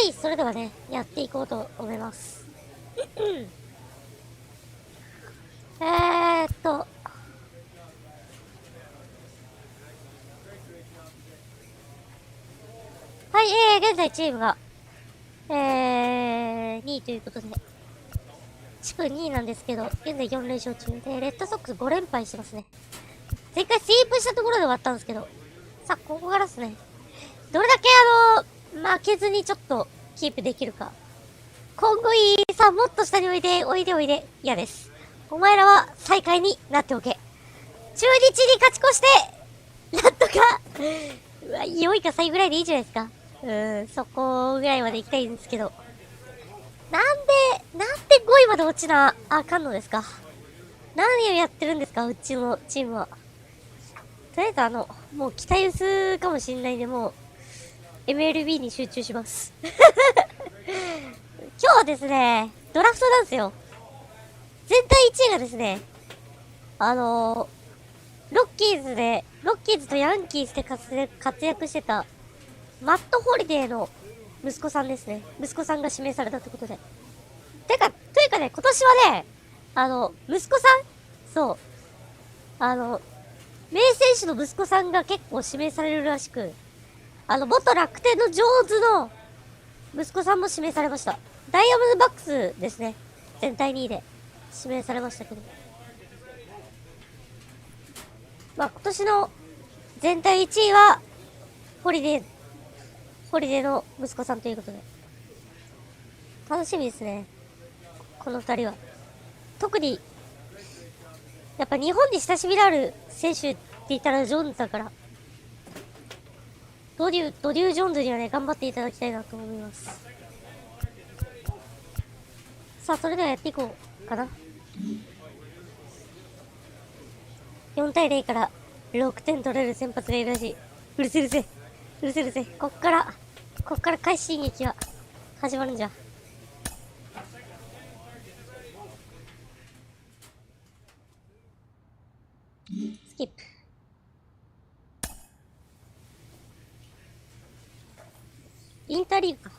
い、それではね、やっていこうと思います。はい、現在チームが、2位ということで、地区2位なんですけど、現在4連勝中で、レッドソックス5連敗してますね。前回スイープしたところで終わったんですけど、さあ、ここからですね、どれだけ負けずにちょっとキープできるか。今後いい、さあ、もっと下においで、おいでおいで、嫌です。お前らは最下位になっておけ。中日に勝ち越して、なんとか、うわ、4位か3位ぐらいでいいじゃないですか。そこぐらいまで行きたいんですけど。なんで5位まで落ちなあかんのですか。何をやってるんですか、うちのチームは。とりあえずもう期待薄かもしんないんで、もう、MLB に集中します。今日はですね、ドラフトなんですよ。全体1位がですね、ロッキーズとヤンキースで活躍してた、マット・ホリデーの息子さんですね。息子さんが指名されたってことで。というかね、今年はね、息子さんそう。名選手の息子さんが結構指名されるらしく、元楽天のジョーズの息子さんも指名されました。ダイヤモンドバックスですね。全体2位で指名されましたけど。まあ、今年の全体1位は、ホリデーの息子さんということで。楽しみですね。この二人は。特に、やっぱ日本に親しみのある選手って言ったらジョーンズだから、ドリュー・ジョーンズにはね、頑張っていただきたいなと思います。さあ、それではやっていこうかな。4対0から6点取れる先発がいるらしい。うるせうるせ。うるせうるせ。こっから快進撃が始まるんじゃ。スキップ。インターリーグか。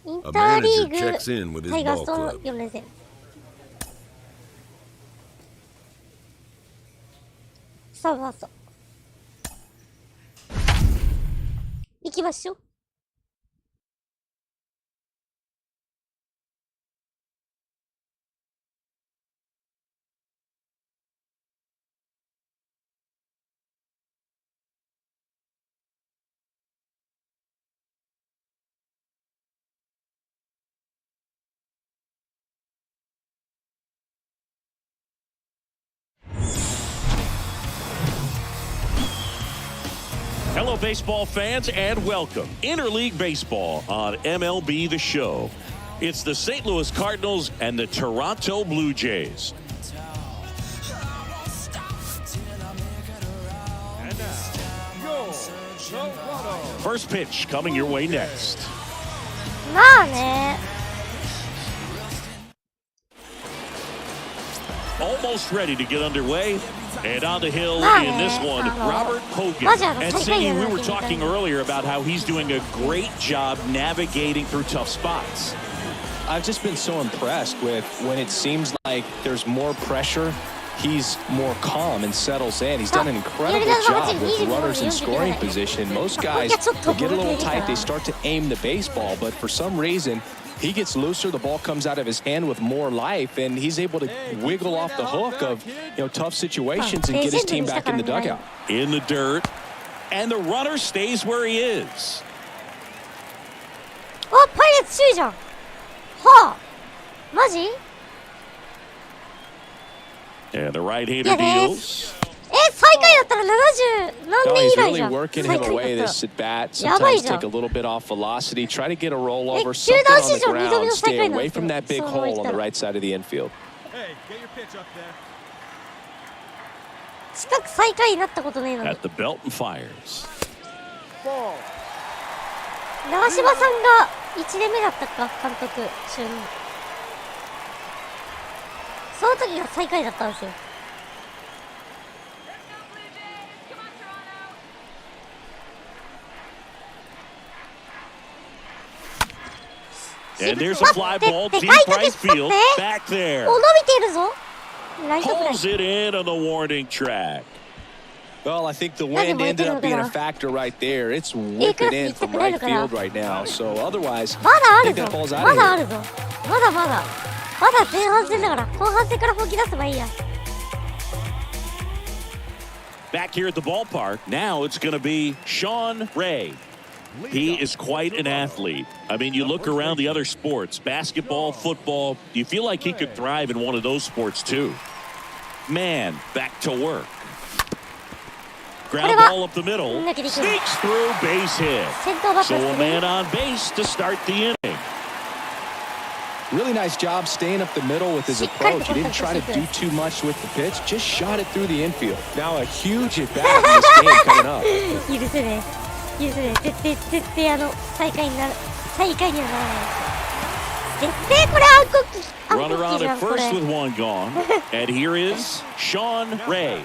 インターリーグ、タイガースと4連戦。さあ、ファースト。行きましょう。Hello, baseball fans, and welcome. Interleague Baseball on MLB The Show. It's the St. Louis Cardinals and the Toronto Blue Jays. And now, go, Toronto. First pitch coming your way next. まあね。Almost ready to get underway. And on the hill in this one, Robert Hogan. And Sadie, we were talking earlier about how he's doing a great job navigating through tough spots. I've just been so impressed with when it seems like there's more pressure, he's more calm and settles in. He's done an incredible job with runners in scoring position. Most guys get a little tight, they start to aim the baseball, but for some reason, he gets looser, the ball comes out of his hand with more life, and he's able to wiggle off the hook of tough situations and get his team back in the dugout. In the dirt, and the runner stays where he is. あ、パイレーツ首位じゃん。はあ、マジ？ And the right-hander deals. 最下位だったら70何年以来じゃん。 working him away this at bat. Sometimes take a little bit off velocity, try to get a rollover, something on the ground, stay away from that big hole on the right side of the infield. Hey, get your pitch up there. 近く最下位になったことねえのに。 At the belt and fires. 長嶋さんが1年目だったか、監督就任。その時が最下位だったんですよ。And there's a fly ball deep right field. Back there. お、伸びているぞ。ライトフライ。 Pulls it in on the warning track. Well, I think the wind ended up being a factor right there. It's whipping in from right field right now. So otherwise, まだあ I る think ぞ。 that ball's ま out だあ of る here. ぞ。まだまだ。まだ前半戦だから、後半戦から本気出せばいいや。Back here at the ballpark, now it's going to be Sean Ray. He is quite an athlete. I mean, you look around the other sports, basketball, football, you feel like he could thrive in one of those sports too. Man, back to work. Ground ball up the middle, sneaks through, base hit. So a man on base to start the inning. Really nice job staying up the middle with his approach. He didn't try to do too much with the pitch, just shot it through the infield. Now a huge at bat in this game coming up. 許せねえ。許せねえ。絶対最下位にはならない。絶対これ暗黒 Runner 期じ on ゃ at ん、これ。 first with one gone. And here is Sean Ray.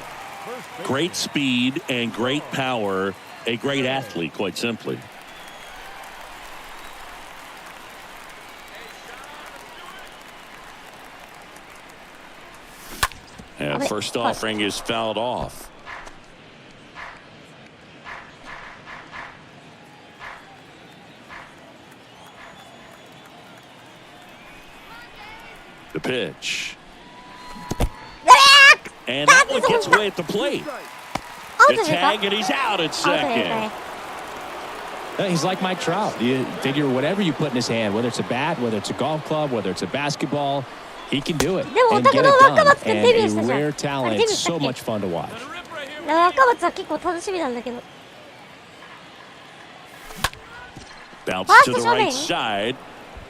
Great speed and great power. A great athlete, quite simply. And first offering is fouled off. The pitch. And that one gets away at the plate. The tag, and he's out at second. He's like Mike Trout. You figure whatever you put in his hand, whether it's a bat, whether it's a golf club, whether it's a basketball, he can do it and get it done. And a rare talent. It's so much fun to watch. 若松は結構楽しみなんだけど。 Bounce to the right side.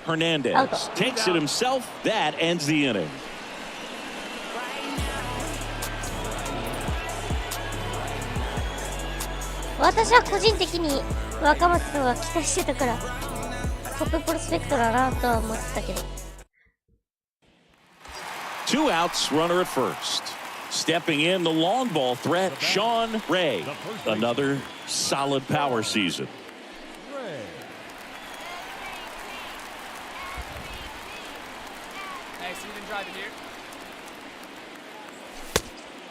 Hernandez takes it himself. That ends the inning. 私は個人的に若松君は期待してたからトッププロスペクトだなとは思ってたけど。 Two outs, runner at first. Stepping in, the long ball threat, Sean Ray. Another solid power season. Hey, so you've been driving here?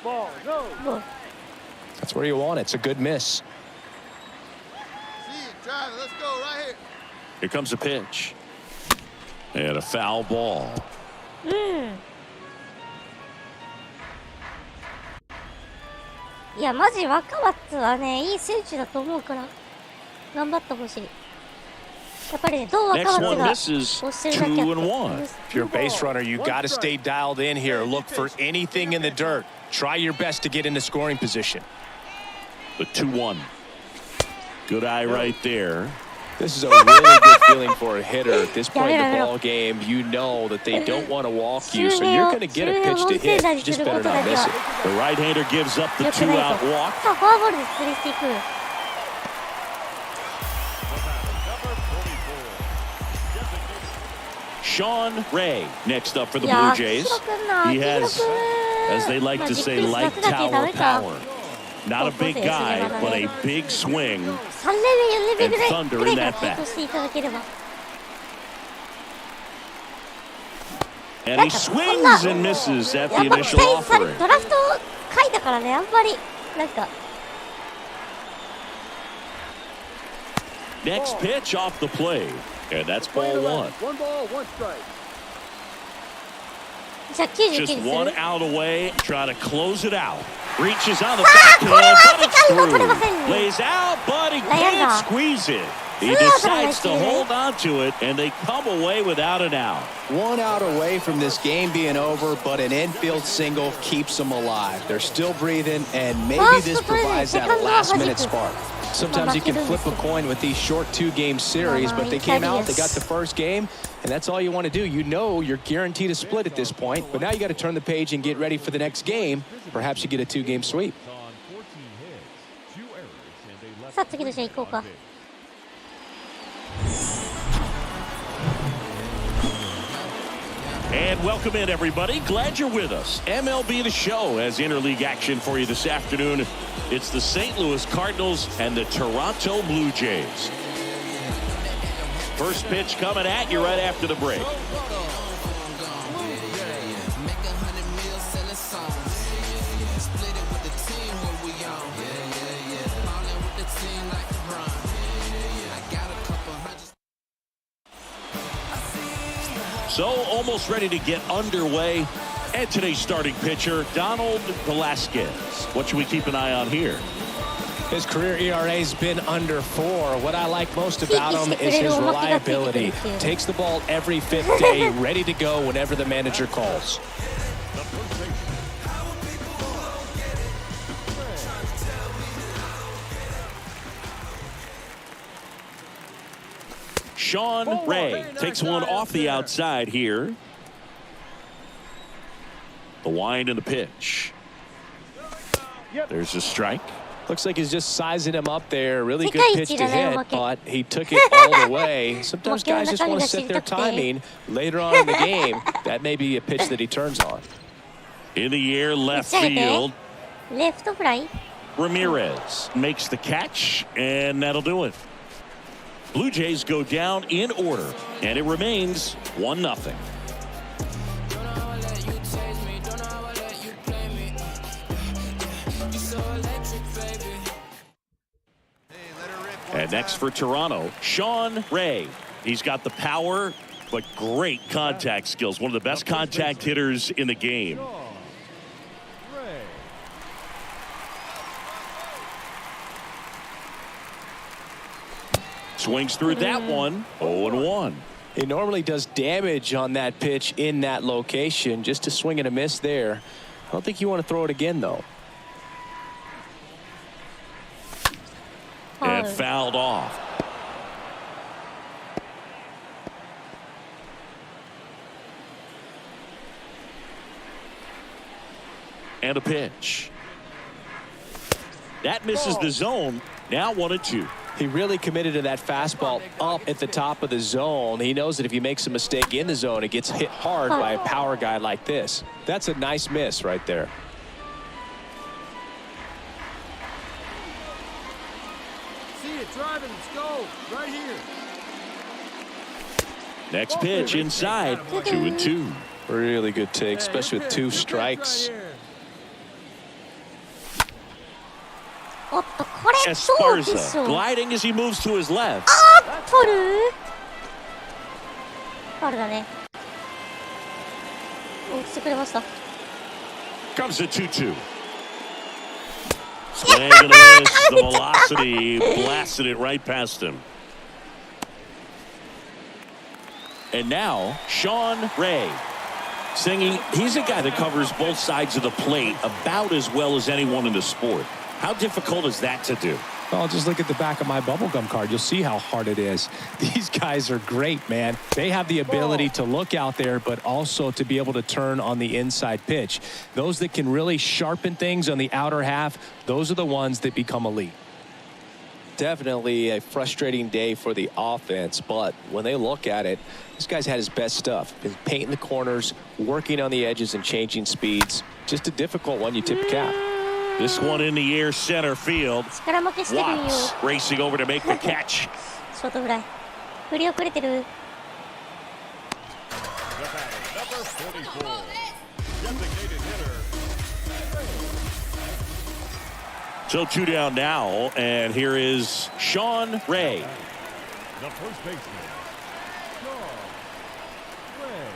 Ball, go. That's where you want it. It's a good miss. Driving, let's go right here. Here comes a pitch. And a foul ball. いやマジ若松はねいい選手だと思うから頑張ってほしい。やっぱりねどう若松が押してるだけあって。 If you're a base runner, you got to stay dialed in here. Look for anything in the dirt. Try your best to get into scoring position. The 2-1. Good eye right there. This is a really good feeling for a hitter. At this point in the ball game, you know that they don't want to walk you, so you're going to get a pitch to hit. You just better not miss it. The right-hander gives up the 2-out walk. さあフォアボールで釣りしていく。 Sean Ray next up for the Blue Jays. He has, as they like to say, light tower power. Not a big guy, but a big swing and thunder in that bat. And he swings and misses at the initial offering. ドラフト回だからね、あんまりなんか。 Next pitch off the plate, and that's ball one. One ball, one strike. じゃあ99にする。 Just one out away, try to close it out. Reaches on the backhand, but it's through. Lays out, but he can't squeeze it. He decides to hold on to it, and they come away without an out. 1 out away from this game being over, but an infield single keeps them alive. They're still breathing, and maybe this provides that last-minute spark. Sometimes you can flip a coin with these short 2-game series, but they came out, they got the first game, and that's all you want to do. You know you're guaranteed a split at this point, but now you got to turn the page and get ready for the next game. Perhaps you get a 2-game sweep. さあ次の試合行こうか。 And welcome in, everybody. Glad you're with us. MLB The Show has interleague action for you this afternoon. It's the St. Louis Cardinals and the Toronto Blue Jays. First pitch coming at you right after the break. So almost ready to get underway. And today's starting pitcher, Donald Velasquez. What should we keep an eye on here? His career ERA's been under 4. What I like most about him is his reliability. Takes the ball every 5th day, ready to go whenever the manager calls. Sean Ray takes one off the outside here. The wind and the pitch. There's a strike. Looks like he's just sizing him up there. Really good pitch to hit, but he took it all the way. Sometimes guys just want to sit their timing. Later on in the game, that may be a pitch that he turns on. In the air, left field. Left fly. Ramirez makes the catch, and that'll do it. Blue Jays go down in order, and it remains 1-0. And next for Toronto, Sean Ray. He's got the power, but great contact skills. One of the best contact hitters in the game. Swings through that one, 0-1. He normally does damage on that pitch in that location. Just a swing and a miss there. I don't think you want to throw it again, though. And fouled off. And a pitch. That misses the zone. Now 1-2. He really committed to that fastball up at the top of the zone. He knows that if he makes a mistake in the zone, it gets hit hard by a power guy like this. That's a nice miss right there. See it driving. Let's go. Right here. Next pitch inside. 2-2. Really good take, especially with 2 strikes. Esparza gliding as he moves to his left. Comes a 2-2. Swing and a miss. The velocity blasted it right past him. And now Sean Ray. Singing, he's a guy that covers both sides of the plate about as well as anyone in the sport. How difficult is that to do? Well, just look at the back of my bubblegum card. You'll see how hard it is. These guys are great, man. They have the ability to look out there, but also to be able to turn on the inside pitch. Those that can really sharpen things on the outer half, those are the ones that become elite. Definitely a frustrating day for the offense, but when they look at it, this guy's had his best stuff. Been painting the corners, working on the edges and changing speeds. Just a difficult one, you tip the cap. This one in the air, center field. Watts racing over to make the catch. Number 44, designated hitter. So 2 down now, and here is Sean Ray. The first baseman, Sean Ray.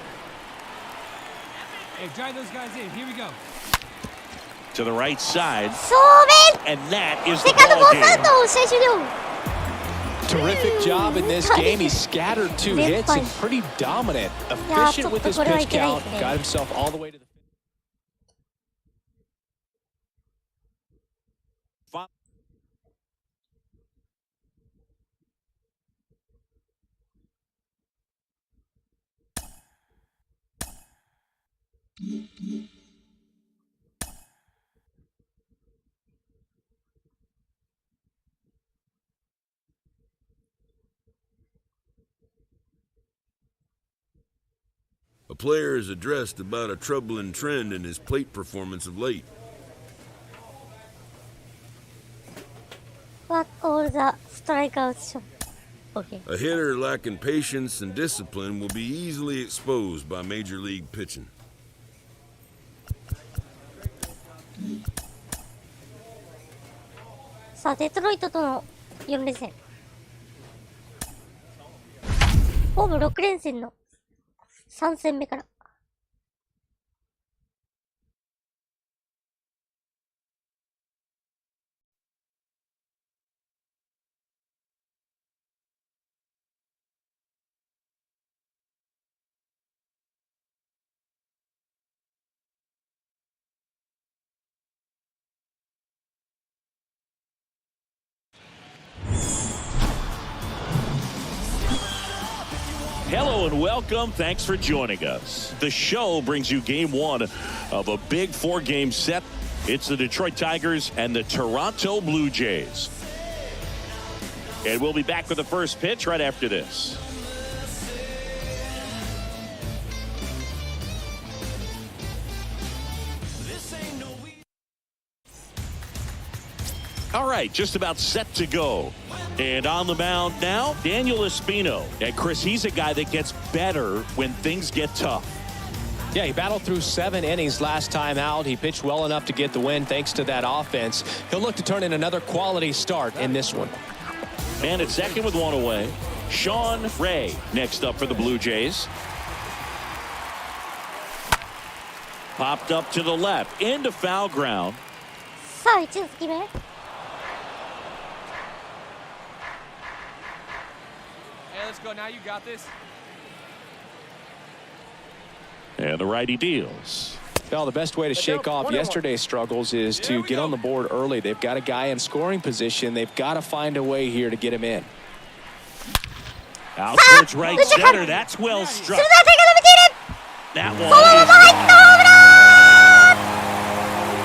Hey, drive those guys in. Here we go. To the right side. 正面 And that is the セカンドゴー ball スター game. ト試合終了 Terrific job in this game. He scattered 2 hits and pretty dominant. Efficient with his pitch count. Got himself all the way to the A player is addressed about a troubling trend in his plate performance of late. What all the strikeouts show? Okay. A hitter lacking patience and discipline will be easily exposed by major league pitching. さあ、デトロイトとの4連戦。ホーム6連戦の3戦目から。Hello and welcome. Thanks for joining us. The show brings you game one of a big 4-game set. It's the Detroit Tigers and the Toronto Blue Jays. And we'll be back with the first pitch right after this. All right, just about set to go. And on the mound now, Daniel Espino. And Chris, he's a guy that gets better when things get tough. Yeah, he battled through 7 innings last time out. He pitched well enough to get the win thanks to that offense. He'll look to turn in another quality start in this one. And at second with one away, Sean Ray next up for the Blue Jays. Popped up to the left, into foul ground. さあ、1打席目。Let's go now. You got this. And the righty deals. Well, the best way to shake off yesterday's struggles is to get on the board early. They've got a guy in scoring position. They've got to find a way here to get him in. Out towards right center. That's well struck. That one is...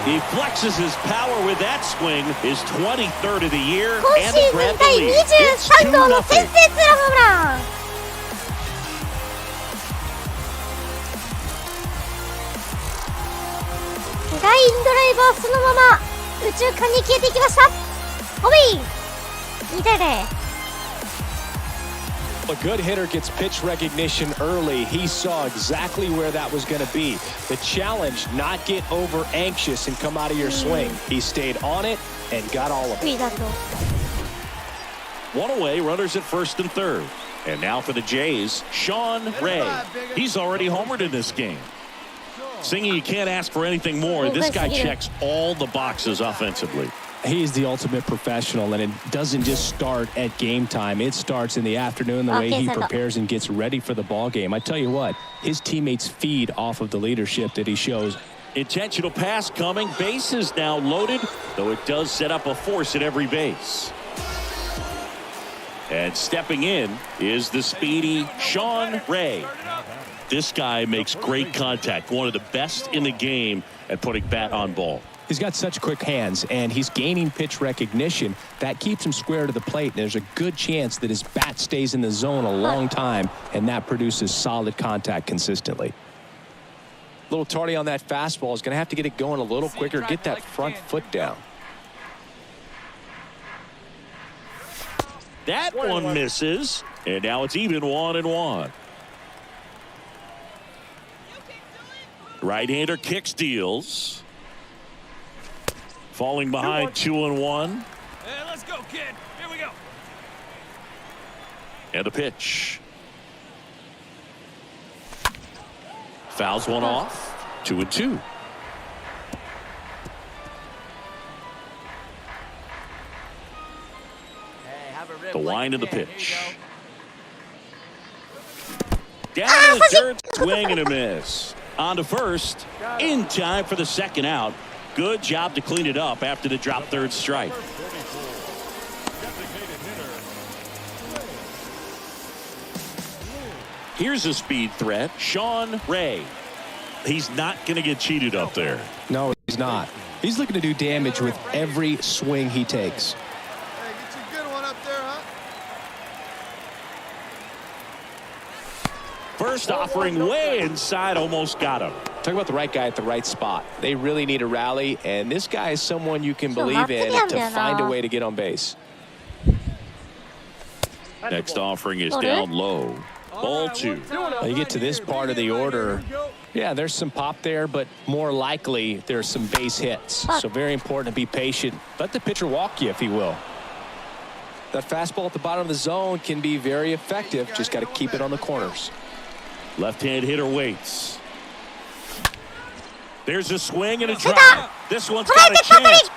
He flexes his power with that swing. His 23rd of the year. 今シーズン第23号の先制ツーランホームラン。ラインドライバーそのまま宇宙間に消えていきました。ホビー2対0。A good hitter gets pitch recognition early. He saw exactly where that was going to be. The challenge, not get over anxious and come out of your swing. He stayed on it and got all of it. One away, runners at first and third. And now for the Jays, Sean Ray. He's already homered in this game. Singing, you can't ask for anything more. This guy checks all the boxes offensively. He's the ultimate professional, and it doesn't just start at game time. It starts in the afternoon, the way he prepares and gets ready for the ball game. I tell you what, his teammates feed off of the leadership that he shows. Intentional pass coming. Base is now loaded, though it does set up a force at every base. And stepping in is the speedy Sean Ray. This guy makes great contact, one of the best in the game at putting bat on ball. He's got such quick hands, and he's gaining pitch recognition. That keeps him square to the plate, and there's a good chance that his bat stays in the zone a long time, and that produces solid contact consistently. A little tardy on that fastball. He's going to have to get it going a little quicker, get that front foot down. That one misses, and now it's even 1-1. Right-hander kicks, deals. Falling behind 2-1. Hey, let's go, kid. Here we go. And a pitch. Fouls one off. 2-2. The wind of the pitch. Down in the dirt, swing and a miss. On to first, in time for the second out. Good job to clean it up after the drop third strike. Here's a speed threat, Sean Ray. He's not going to get cheated up there. No, he's not. He's looking to do damage with every swing he takes. Hey, get you a good one up there, huh? First offering way inside, almost got him. Talk about the right guy at the right spot. They really need a rally, and this guy is someone you can believe in to find a way to get on base. Next offering is down low. Ball 2. Now you get to this part of the order. Yeah, there's some pop there, but more likely there's some base hits. So very important to be patient. Let the pitcher walk you, if he will. That fastball at the bottom of the zone can be very effective. Just got to keep it on the corners. Left-hand hitter waits. There's a swing and a drive. This one's got a chance.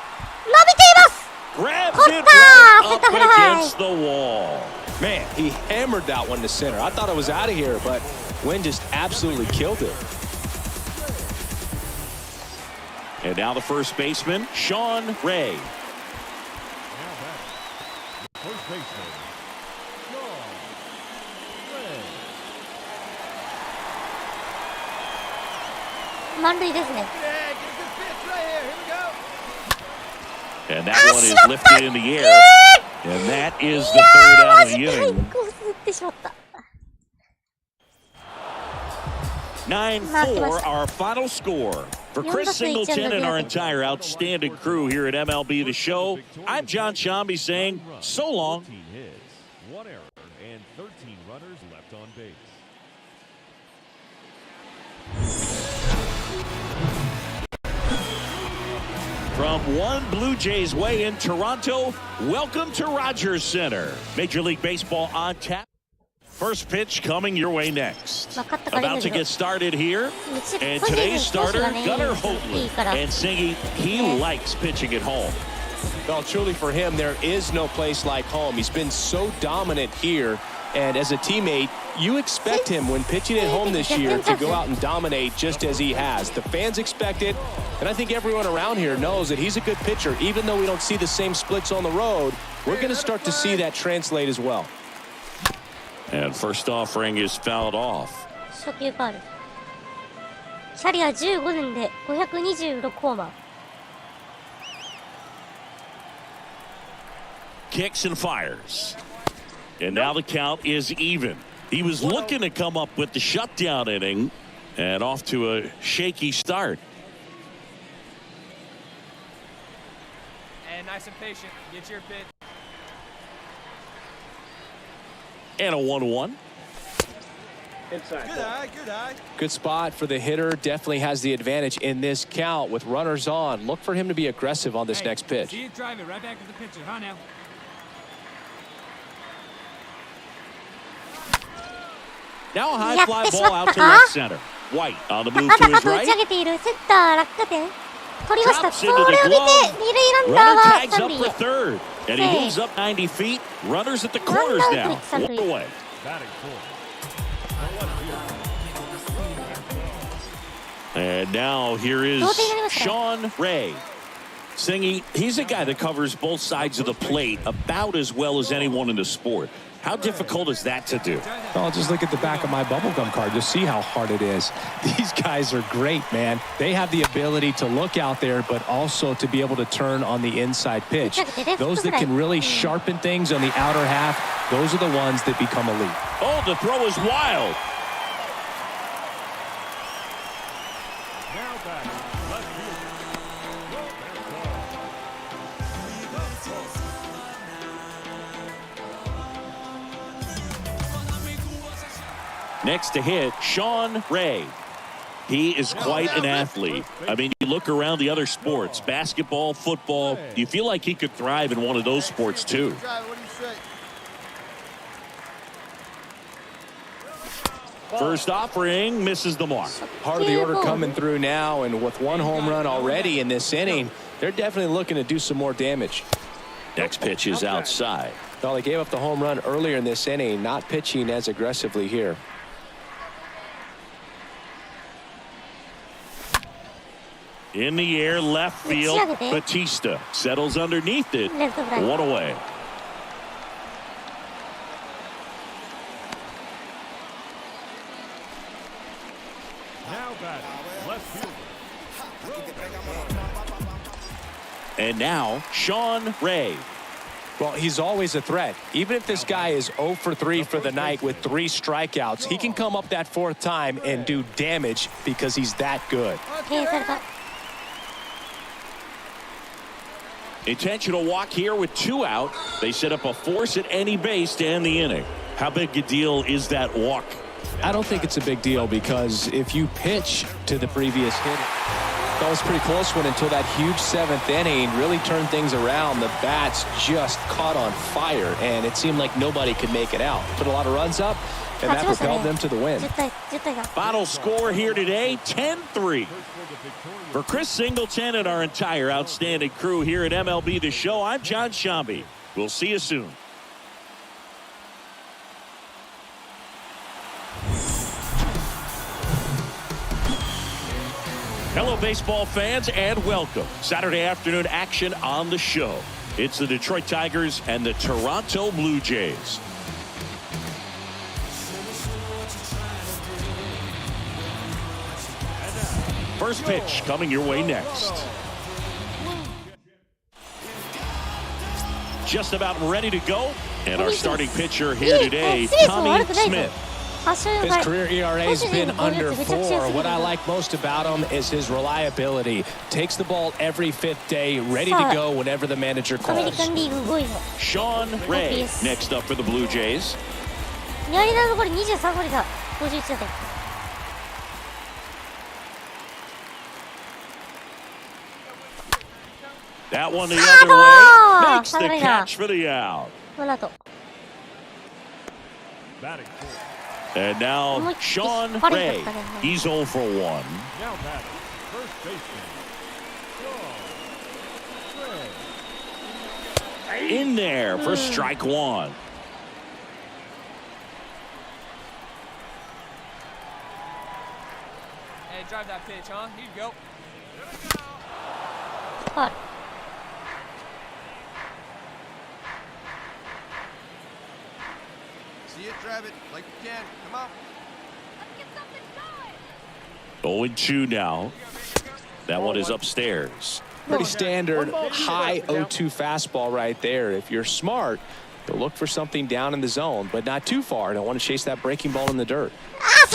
Grabs it right up against the wall. Man, he hammered that one to center. I thought it was out of here, but wind just absolutely killed it. And now the first baseman, Sean Ray. First baseman, Sean Ray. 満塁ですね。 Yeah, get a good pitch right here. Here we go. And that one is lifted in the air. And that is the third out of the イ inning. ンコース打ってしまった。 9-4, our final score. For Chris Singleton and our entire outstanding crew here at MLB The Show, I'm John Shambi saying so long. 13 hits, 1 error, and 13 runners left on base. From one Blue Jays way in Toronto, welcome to Rogers Center. Major League Baseball on tap. First pitch coming your way next. About to get started here. And today's starter, Gunnar Hotley. And Singy, he likes pitching at home. Well, truly for him, there is no place like home. He's been so dominant here. And as a teammate, you expect him when pitching at home this year to go out and dominate just as he has. The fans expect it. And I think everyone around here knows that he's a good pitcher. Even though we don't see the same splits on the road, we're going to start to see that translate as well. And first offering is fouled off. 初球ファウル。キャリア15年で526ホーマー。 Kicks and fires. And now the count is even. He was looking to come up with the shutdown inning and off to a shaky start. And nice and patient. Get your pitch. And a 1-1. Good eye, good eye. Good spot for the hitter. Definitely has the advantage in this count with runners on. Look for him to be aggressive on this next pitch. See you drive it right back to the pitcher, huh now? Now a high fly ball out to left center. White on the move to his 打ち上 right. げているセンター落下点。取りました。 Chops それ into を見 the て、 glove. 二塁 Runner ランナーは tags 三 up 塁 for へ。 third. And he moves up 90 feet. Runners at the corners now. One away. Batting fourth. And now here is Sean Ray. Singy, he's a guy that covers both sides of the plate about as well as anyone in the sport. How difficult is that to do? Oh, just look at the back of my bubblegum card. You'll see how hard it is. These guys are great, man. They have the ability to look out there, but also to be able to turn on the inside pitch. Those that can really sharpen things on the outer half, those are the ones that become elite. Oh, the throw is wild. Now batting, left Next to hit, Sean Ray. He is quite an athlete. I mean, you look around the other sports, basketball, football, you feel like he could thrive in one of those sports too. What do you say? First offering misses the mark. Part of the order coming through now, and with one home run already in this inning, they're definitely looking to do some more damage. Next pitch is outside. Well, they gave up the home run earlier in this inning, not pitching as aggressively here. In the air, left field, Batista settles underneath it. One away. Now batting, left fielder. And now, Sean Ray. Well, he's always a threat. Even if this guy is 0 for 3 for the night with 3 strikeouts, he can come up that 4th time and do damage because he's that good. Intentional walk here with 2 out. They set up a force at any base to end the inning. How big a deal is that walk? I don't think it's a big deal because if you pitch to the previous hit, that was a pretty close one until that huge 7th inning really turned things around. The bats just caught on fire, and it seemed like nobody could make it out. Put a lot of runs up, and that propelled them to the win. Final score here today, 10-3. For Chris Singleton and our entire outstanding crew here at MLB The Show, I'm John Shambi. We'll see you soon. Hello, baseball fans, and welcome. Saturday afternoon action on the show. It's the Detroit Tigers and the Toronto Blue Jays. First pitch coming your way next. Just about ready to go. And our starting pitcher here today, Tommy Smith. His career ERA has been under 4. What I like most about him is his reliability. Takes the ball every 5th day, ready to go whenever the manager calls. Sean Ray next up for the Blue Jays. That one the other way. Makes the catch for the out. And now Sean Ray. He's 0 for 1. Now batting, first baseman. Sean Ray. In there for strike 1. Hey, drive that pitch, huh? Here you go. See it, drive it like you can. Come on. 0-2 now. That one is upstairs. Pretty standard high 0-2 fastball right there. If you're smart, you'll look for something down in the zone, but not too far. Don't want to chase that breaking ball in the dirt.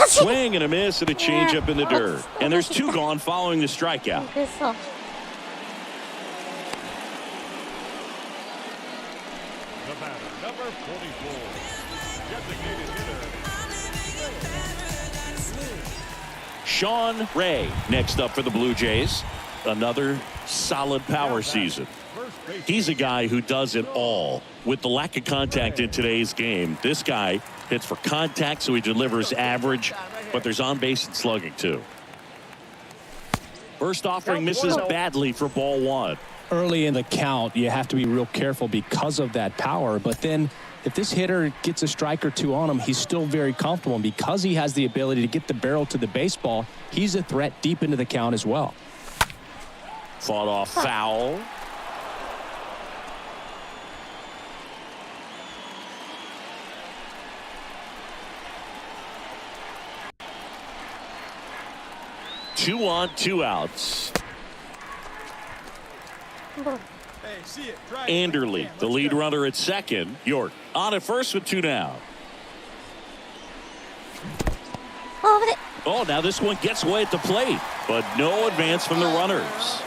Swing and a miss and a changeup in the dirt. And there's 2 gone following the strikeout. The batter, number 44. Designated hitter. Sean Ray next up for the Blue Jays. Another solid power season. He's a guy who does it all. With the lack of contact in today's game, this guy hits for contact, so he delivers average, but there's on base and slugging too. First offering misses badly for ball 1. Early in the count, you have to be real careful because of that power, but then if this hitter gets a strike or 2 on him, he's still very comfortable, and because he has the ability to get the barrel to the baseball, he's a threat deep into the count as well. Fought off foul. Two on, 2 outs. Hey, see it, drive it. Anderley, the lead runner at second. York on at first with 2 down. Oh, now this one gets away at the plate, but no advance from the runners.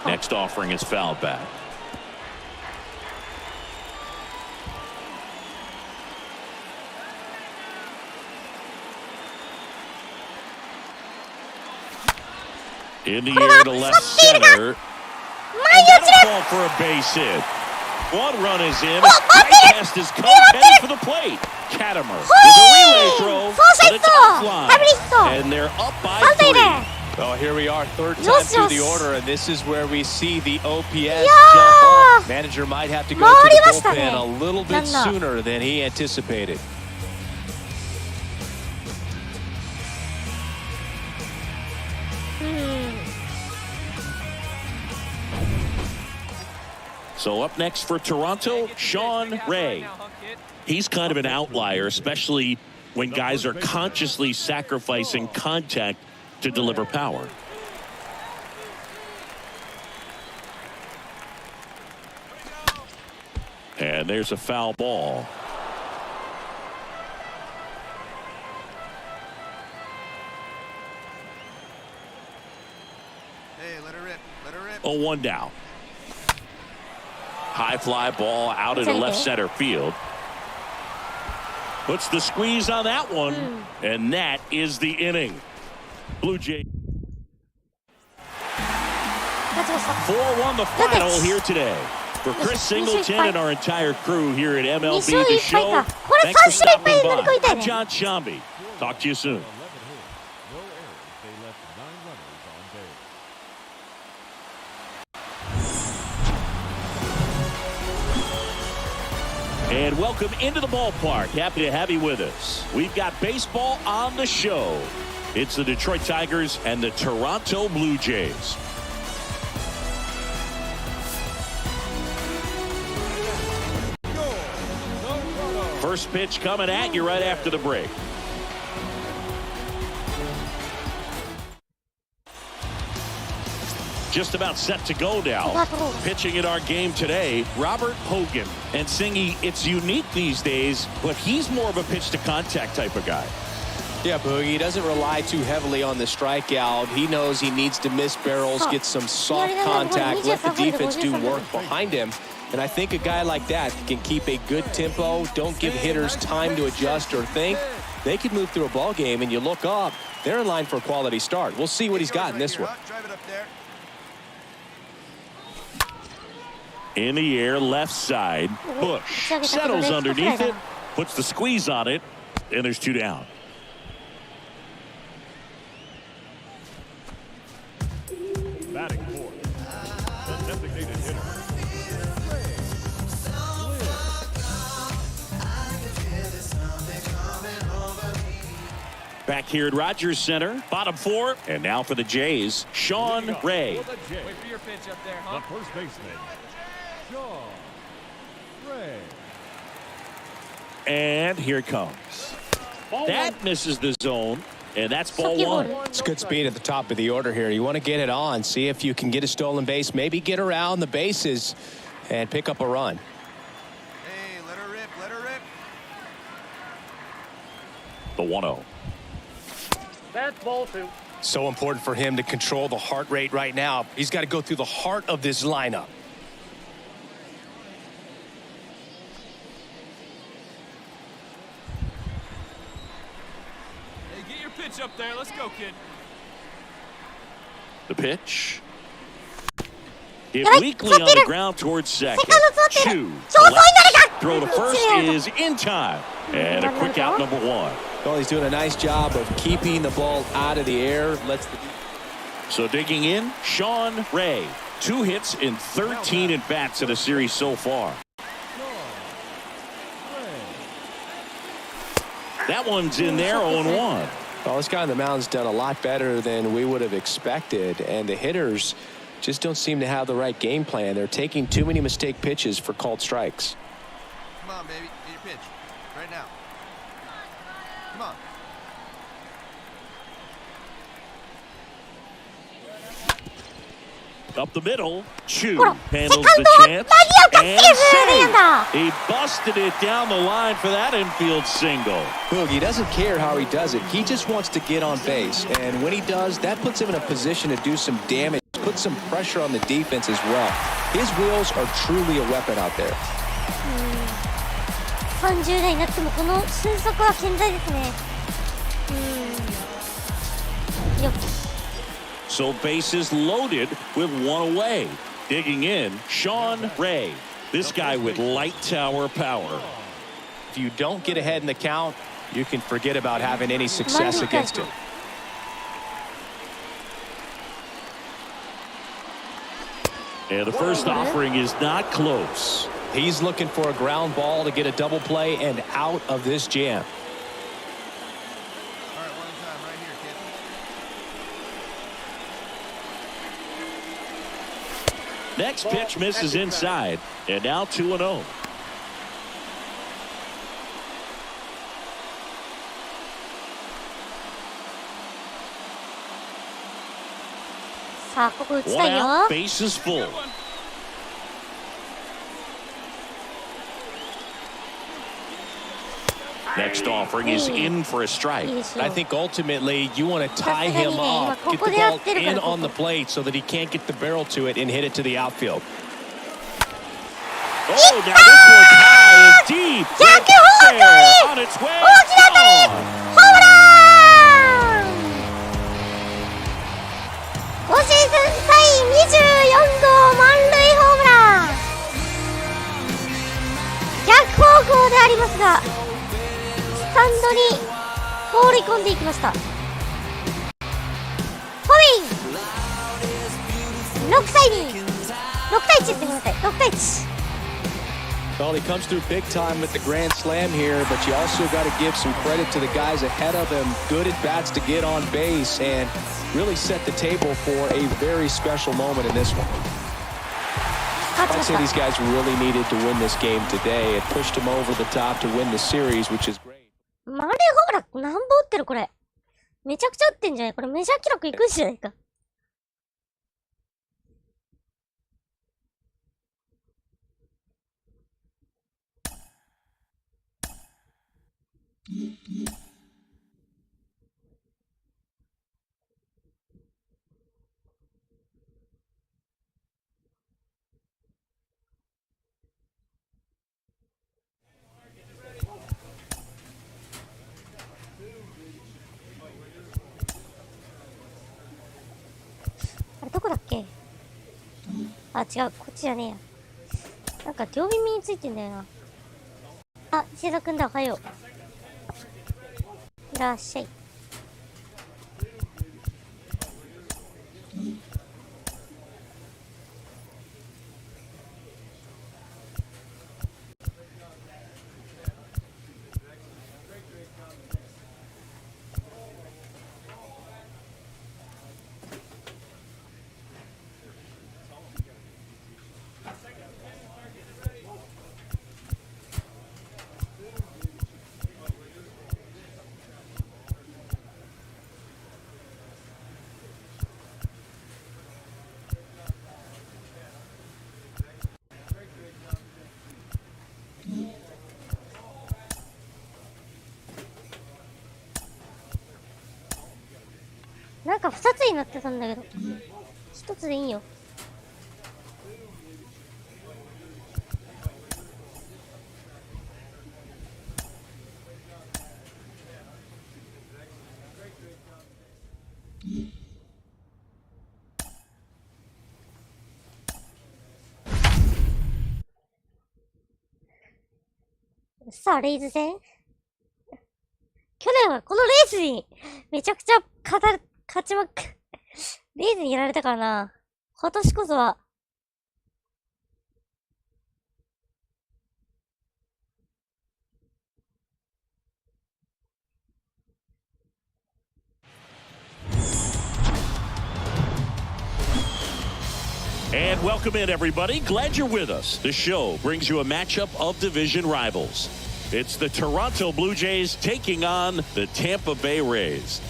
Next offering is fouled back. In the air to left center. And that'll fall for a base hit. 1 run is in. Right past his coach, headed for the plate. Katimer with a relay throw, but it's offline. And they're up by 3. Oh, here we are, 3rd time through the order, and this is where we see the OPS jump off. Manager might have to go to the bullpen a little bit sooner than he anticipated. So up next for Toronto, Sean Ray. He's kind of an outlier, especially when guys are consciously sacrificing contact to deliver power. And there's a foul ball. 0-1 now. High fly ball out into left center field. Puts the squeeze on that one, and that is the inning. Blue Jays 勝ちました。 4-1 the final here today. For Chris Singleton and our entire crew here at MLB The Show, thanks for stopping by. I'm John Shambi. Talk to you soon. And welcome into the ballpark. Happy to have you with us. We've got baseball on the show. It's the Detroit Tigers and the Toronto Blue Jays. First pitch coming at you right after the break. Just about set to go now. Pitching in our game today, Robert Hogan. And Singy, it's unique these days, but he's more of a pitch to contact type of guy. Yeah, Boogie, he doesn't rely too heavily on the strikeout. He knows he needs to miss barrels, get some soft contact, let the defense do work behind him. And I think a guy like that can keep a good tempo, don't give hitters time to adjust or think. They could move through a ball game, and you look up, they're in line for a quality start. We'll see what he's got in this one. In the air, left side, Bush settles underneath it, puts the squeeze on it, and there's 2 down. Batting fourth, the designated hitter. Back here at Rogers Center, bottom 4, and now for the Jays, Sean Ray. Wait for your pitch up there, huh? The first baseman, Sean Ray. And here it comes. That misses the zone, and that's ball 1. It's good speed at the top of the order here. You want to get it on, see if you can get a stolen base, maybe get around the bases and pick up a run. Hey, let her rip, let her rip. The 1-0. That's ball 2. So important for him to control the heart rate right now. He's got to go through the heart of this lineup. Hey, get your pitch up there. Let's go, kid. The pitch. Hit weakly on the ground towards second. Two. Left. Throw to first is in time. And a quick out, number 1. Well, he's doing a nice job of keeping the ball out of the air. So digging in, Sean Ray. 2 hits in 13 at-bats in the series so far. That one's in there, 0-1. Well, this guy on the mound's done a lot better than we would have expected, and the hitters just don't seem to have the right game plan. They're taking too many mistake pitches for called strikes. Come on, baby. Get your pitch. Right now. Come on. Up the middle, Chu handles the chance and saved. He busted it down the line for that infield single. Boogie doesn't care how he does it. He just wants to get on base, and when he does, that puts him in a position to do some damage, put some pressure on the defense as well. His wheels are truly a weapon out there. 30代になってもこの俊足は健在ですね。よっ。 So bases loaded with 1 away. Digging in, Sean Ray. This guy with light tower power. If you don't get ahead in the count, you can forget about having any success against him. And the first offering is not close. He's looking for a ground ball to get a double play and out of this jam. All right, one time right here, kid. Next pitch misses inside, and now 2-0. One out, base is full. Next offering is in for a strike. I think ultimately you want to tie him up, get the ball in on the plate so that he can't get the barrel to it and hit it to the outfield. Oh, now this one's high and deep. There, on its way. Gone. 今シーズン第24号満塁ホームラン。逆方向でありますが、スタンドに放り込んでいきました。ホビン6対2、6対1ってください。6対1。Well, he comes through big time with the grand slam here, but you also got to give some credit to the guys ahead of him. Good at bats to get on base and really set the table for a very special moment in this one. I'd say these guys really needed to win this game today. It pushed them over the top to win the series, which is great. 満塁ホームラン何本打ってるこれ。めちゃくちゃ打ってんじゃないこれメジャー記録いくんじゃないか。あれどこだっけ。あ、違う、こっちじゃねえや。なんか両耳についてんだよな。あ、石田くんだ、おはよう。いらっしゃい。なんか2つになってたんだけど、1つでいいよ。さあ、レイズ戦。去年はこのレースにめちゃくちゃ勝ちまく、レイズにやられたからな。今年こそは。And welcome in, everybody. Glad you're with us. The show brings you a matchup of division rivals. It's the Toronto Blue Jays taking on the Tampa Bay Rays.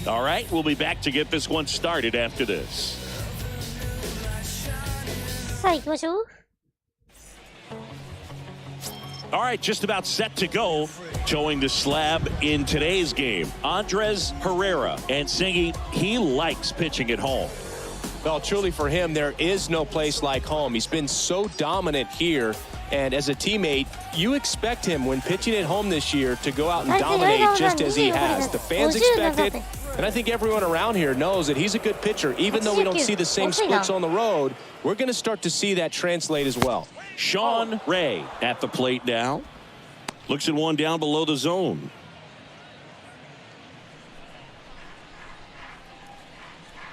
All right, we'll be back to get this one started after this. さあ行きましょう。All right, just about set to go. Towing the slab in today's game, Andres Herrera. And Singy, he likes pitching at home. Well, truly for him, there is no place like home. He's been so dominant here. And as a teammate, you expect him when pitching at home this year to go out and dominate just as he has. The fans expect it. And I think everyone around here knows that he's a good pitcher. Even though we don't see the same splits on the road, we're going to start to see that translate as well. Sean Ray at the plate now. Looks at one down below the zone.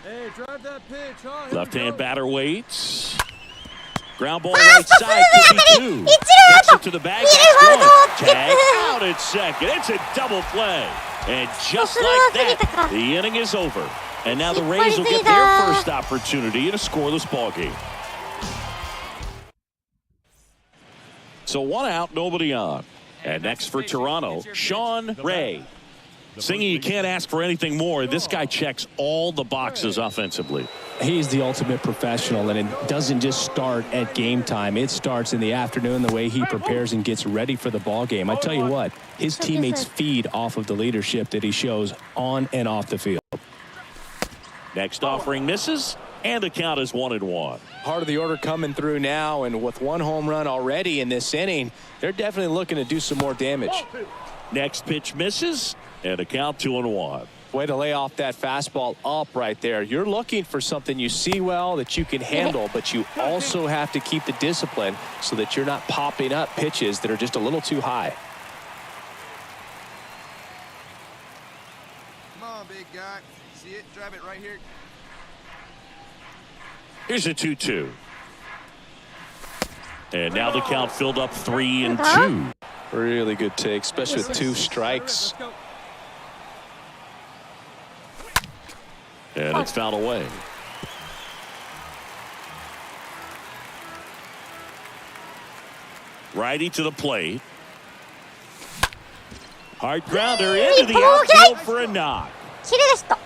Hey, drive that pitch, huh? Left-hand batter waits. Ground ball right side. Could be two. Gets it to the bag. Tag out at second. It's a double play. And just like that, the inning is over. And now the Rays will get their first opportunity in a scoreless ball game. So one out, nobody on. And next for Toronto, Sean Ray. Singing, you can't ask for anything more. This guy checks all the boxes offensively. He's the ultimate professional, and it doesn't just start at game time. It starts in the afternoon, the way he prepares and gets ready for the ball game. I tell you what, his teammates feed off of the leadership that he shows on and off the field. Next offering misses, and the count is 1-1. Part of the order coming through now, and with one home run already in this inning, they're definitely looking to do some more damage. Next pitch misses, and the count 2-1. Way to lay off that fastball up right there. You're looking for something you see well that you can handle, but you also have to keep the discipline so that you're not popping up pitches that are just a little too high. Come on, big guy. See it? Drive it right here. Here's a 2-2. And now the count filled up 3-2. Really good take, especially with 2 strikes. And it's fouled away. Righty to the plate. Hard grounder into the outfield for a knock. 綺麗でした。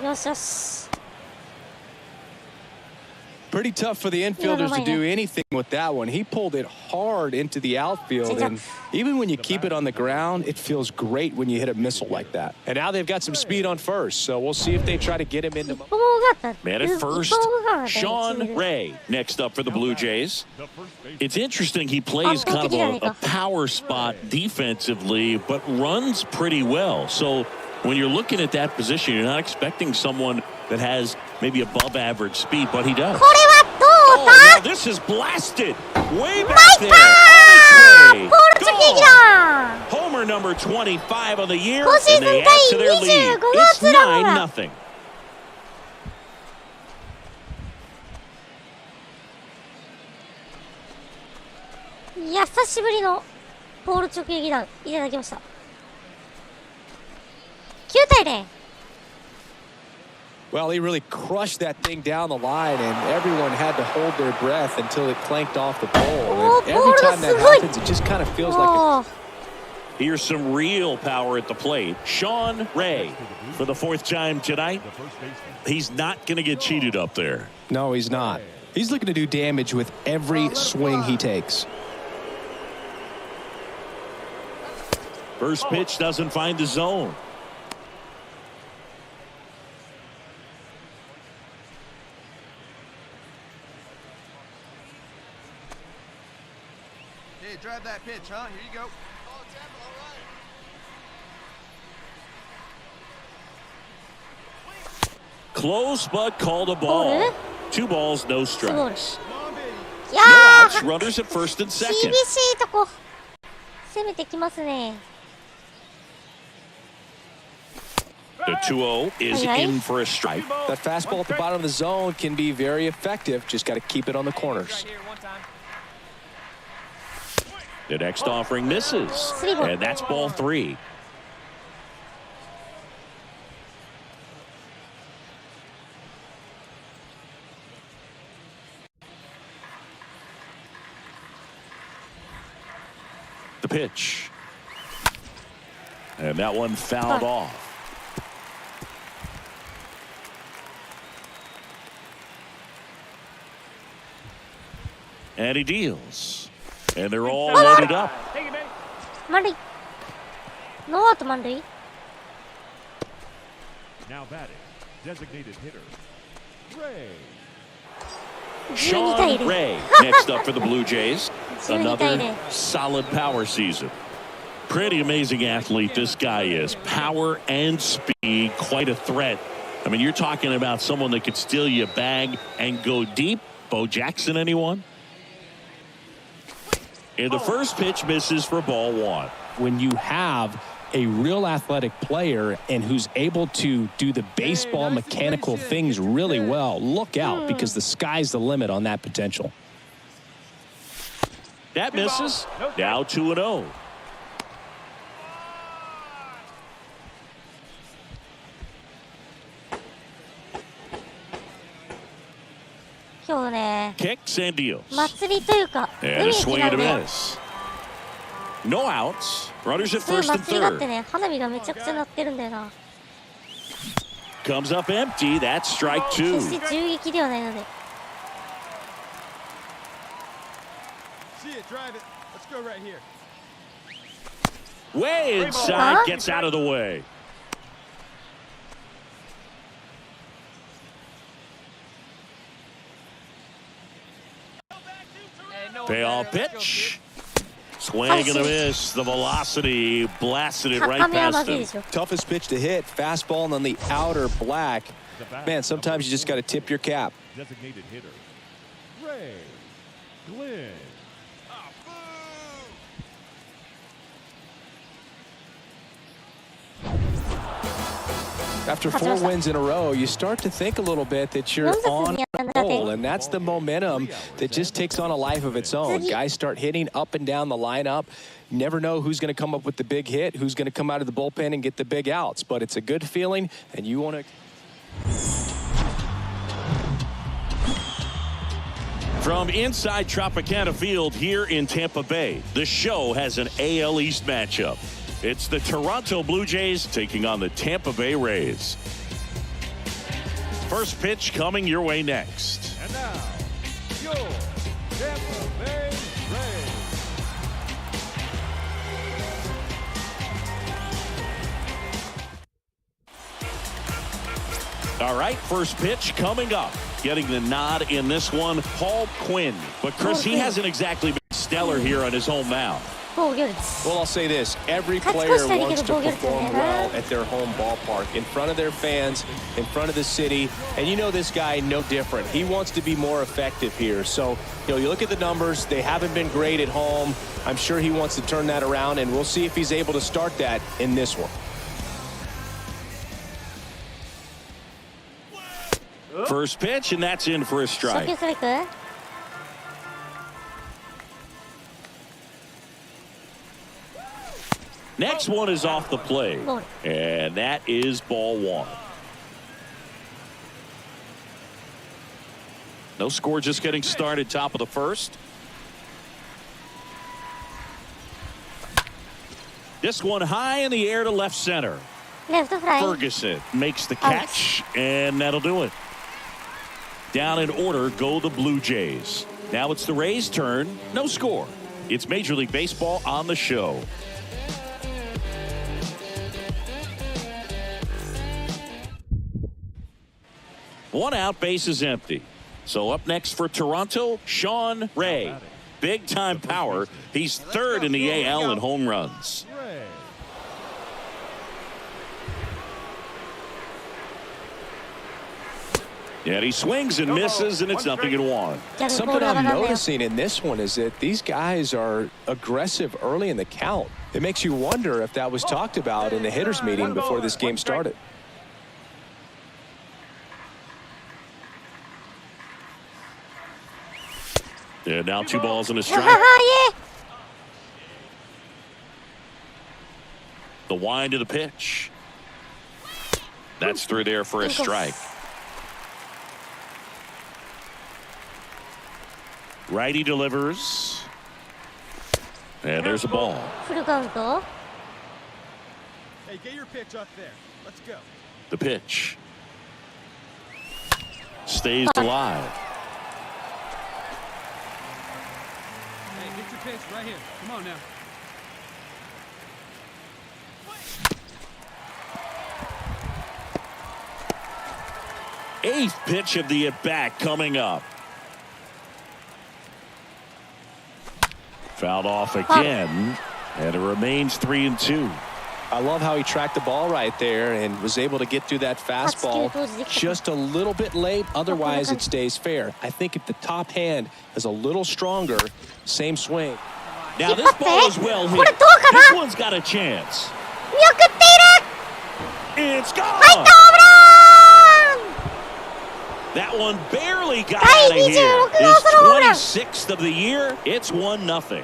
よしよし。 Pretty tough for the infielders to do anything with that one. He pulled it hard into the outfield, and even when you keep it on the ground, it feels great when you hit a missile like that. And now they've got some speed on first, so we'll see if they try to get him into. Man at first, Sean Ray next up for the Blue Jays. It's interesting, he plays kind of a power spot defensively, but runs pretty well. So when you're looking at that position, you're not expecting someone that has maybe above average speed, but he does. Oh, now this is blasted way back there. Homer number 25 on the year, and they add to their lead. It's 9-0. いや、久しぶりのポール直撃弾いただきました。9対0。Well, he really crushed that thing down the line, and everyone had to hold their breath until it clanked off the pole. And every time that happens, it just kind of feels like. Here's some real power at the plate. Sean Ray for the 4th time tonight. He's not going to get cheated up there. No, he's not. He's looking to do damage with every swing he takes. First pitch doesn't find the zone. Hey, drive that pitch, huh? Here you go. Close, but called a ball. 2 balls, no strikes. いや No outs, runners at first and 厳 second. しいとこ攻めてきますね。 The 2-0 is in for a strike. That fastball at the bottom of the zone can be very effective. Just got to keep it on the corners. The next offering misses, and that's ball 3. The pitch, and that one fouled off. And he deals. And they're all loaded up. 満塁。ノーアウト満塁。 Now batting, designated hitter, Ray. Sean Ray next up for the Blue Jays. Another solid power season. Pretty amazing athlete this guy is. Power and speed, quite a threat. I mean, you're talking about someone that could steal you a bag and go deep. Bo Jackson, anyone? And the first pitch misses for ball 1. When you have a real athletic player and who's able to do the baseball mechanical things really well, look out, because the sky's the limit on that potential. That misses. Now 2-0.今日ね、 Kicks and deals. 祭りというか、 And a swing and a miss. No outs. Runners at そういう first and 祭りがあって third. ね、花火がめちゃくちゃ鳴ってるんだよな。 Comes up empty. That's strike 決 two. して銃撃ではないので。 See it, drive it. Let's go right here. Way inside. Gets out of the way. Payoff pitch. Swing and a miss. The velocity blasted it right 高めはま past ずい him. でしょ。 Toughest pitch to hit, fastball on the outer black. Man, sometimes you just got to tip your cap. Designated hitter. Ray Glenn. After 4 wins in a row, you start to think a little bit that you're on a roll, and that's the momentum that just takes on a life of its own. Guys start hitting up and down the lineup. You never know who's going to come up with the big hit, who's going to come out of the bullpen and get the big outs, but it's a good feeling, and you want to... From inside Tropicana Field here in Tampa Bay, the show has an AL East matchup. It's the Toronto Blue Jays taking on the Tampa Bay Rays. First pitch coming your way next. And now, your Tampa Bay Rays. All right, first pitch coming up. Getting the nod in this one, Paul Quinn. But Chris, he hasn't exactly been stellar here on his home mound. 防御率。 Well, I'll say this. Every player wants to perform well at their home ballpark, in front of their fans, in front of the city. And you know this guy, no different. He wants to be more effective here. So, you know, you look at the numbers. They haven't been great at home. I'm sure he wants to turn that around, and we'll see if he's able to start that in this one. First pitch, and that's in for a 初 strike. 球ストライク。 Next one is off the plate. And that is ball one. No score, just getting started, top of the first. This one high in the air to left center. レフトフライ。 Ferguson makes the catch, and that'll do it. Down in order go the Blue Jays. Now it's the Rays' turn. No score. It's Major League Baseball on the show. One out, base is empty. So up next for Toronto, Sean Ray. Big time power. He's third in the AL in home runs. Ray. And he swings and misses, and it's nothing in one. Something I'm noticing in this one is that these guys are aggressive early in the count. It makes you wonder if that was talked about in the hitters meeting before this game started. And now 2 balls and a strike. The wind of the pitch. That's through there for a strike. Righty delivers. And there's a ball. フルカウント。 Hey, get your pitch up there. Let's go. The pitch. Stays alive. Hey, get your pitch right here. Come on now. Eighth pitch of the at-bat coming up. Fouled off again, and it remains 3-2. I love how he tracked the ball right there and was able to get through that fastball just a little bit late. Otherwise, it stays fair. I think if the top hand is a little stronger, same swing. Now this ball is well hit. This one's got a chance. 見送っている。 It's gone. ホームラン。 That one barely got out of here. His 26th of the year. It's 1-0. 先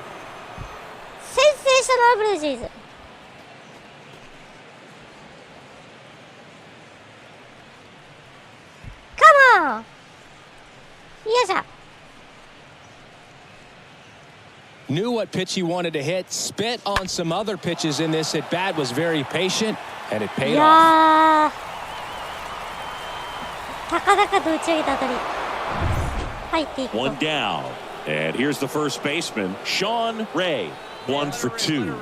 制したのはブルージェイズ。カモン。よいしょ。Knew what pitch he wanted to hit. Spit on some other pitches in this at bat. Was very patient, and it い paid off. やー、高々と打ち上げたあたり入っていくと。 One down. And here's the first baseman, Sean Ray. 1 for 2.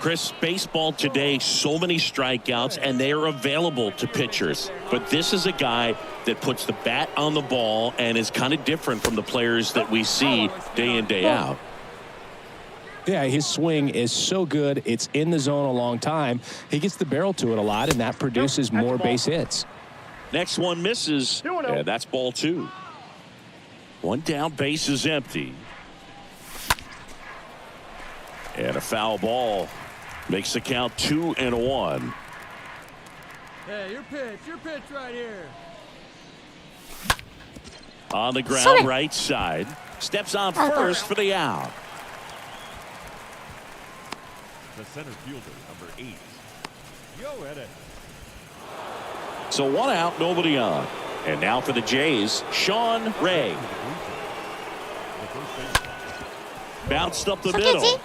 Chris, baseball today, so many strikeouts, and they are available to pitchers. But this is a guy that puts the bat on the ball and is kind of different from the players that we see day in, day out. Yeah, his swing is so good. It's in the zone a long time. He gets the barrel to it a lot, and that produces more base hits. Next one misses, and that's ball 2. One down, base is empty. And a foul ball makes the count 2-1. Hey, your pitch right here. On the ground, right side. Steps on first for the out. The center fielder, number 8. Yo, Edit. So 1 out, nobody on. And now for the Jays, Sean Ray. Bounced up the middle.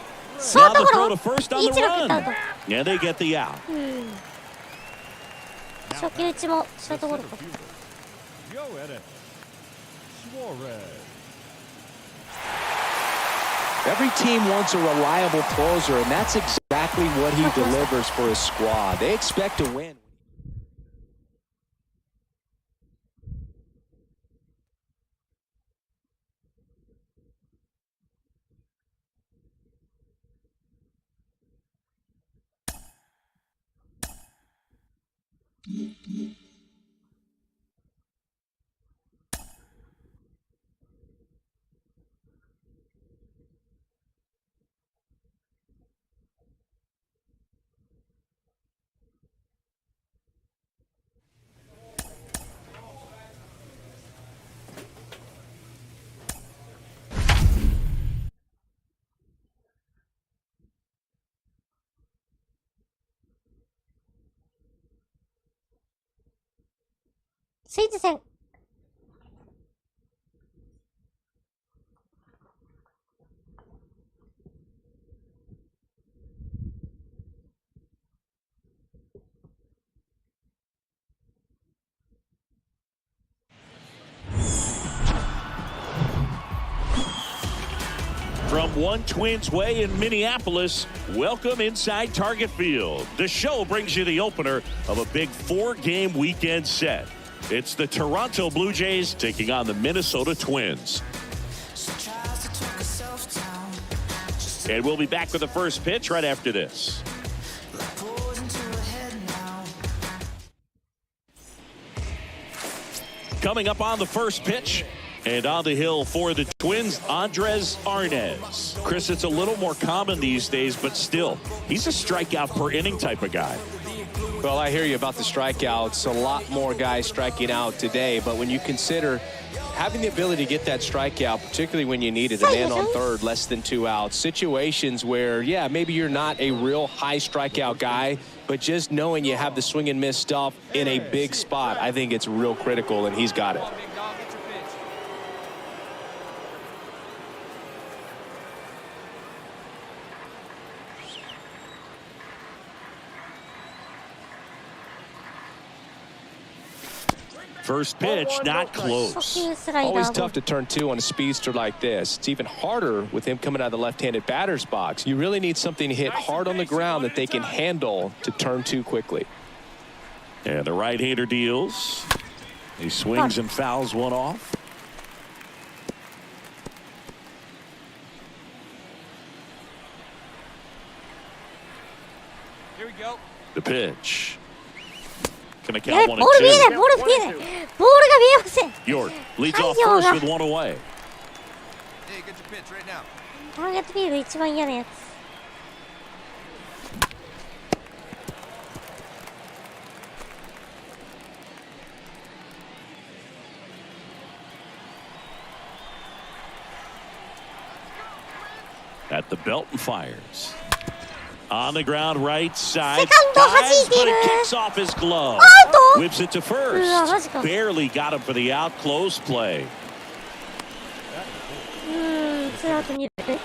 Now the throw to first on the run. And they get the out. 初球打ちもショートゴロか。 Yo, Edit. Suarez. Every team wants a reliable closer, and that's exactly what he delivers for his squad. They expect to win.スイーツ戦。From One Twins Way in Minneapolis, welcome inside Target Field. The show brings you the opener of a big 4-game weekend set. It's the Toronto Blue Jays taking on the Minnesota Twins. And we'll be back with the first pitch right after this. Coming up on the first pitch, and on the hill for the Twins, Andres Arnez. Chris, it's a little more common these days, but still, he's a strikeout per inning type of guy. Well, I hear you about the strikeouts. A lot more guys striking out today, but when you consider having the ability to get that strikeout, particularly when you need it, a man on third, less than 2 outs, situations where, yeah, maybe you're not a real high strikeout guy, but just knowing you have the swing and miss stuff in a big spot, I think it's real critical, and he's got it. First pitch, not close. 初球スライダー。 Always tough to turn 2 on a speedster like this. It's even harder with him coming out of the left-handed batter's box. You really need something to hit hard on the ground that they can handle to turn 2 quickly. And the right-hander deals. He swings and fouls one off. Here we go. The pitch. Gonna やべ、 count 1ボール見えない、 and ボール見えない。ボールが見えません。 2. York leads off first with 1 away. Hey, get your pitch right now. ターゲットフィールド一番嫌なやつ。At the belt and fires. On the ground, right side. Second, Dives, but it Hajime. kicks off his glove. Out. Whips it to first. Barely got him for the out. Close play. ツーアウト2塁。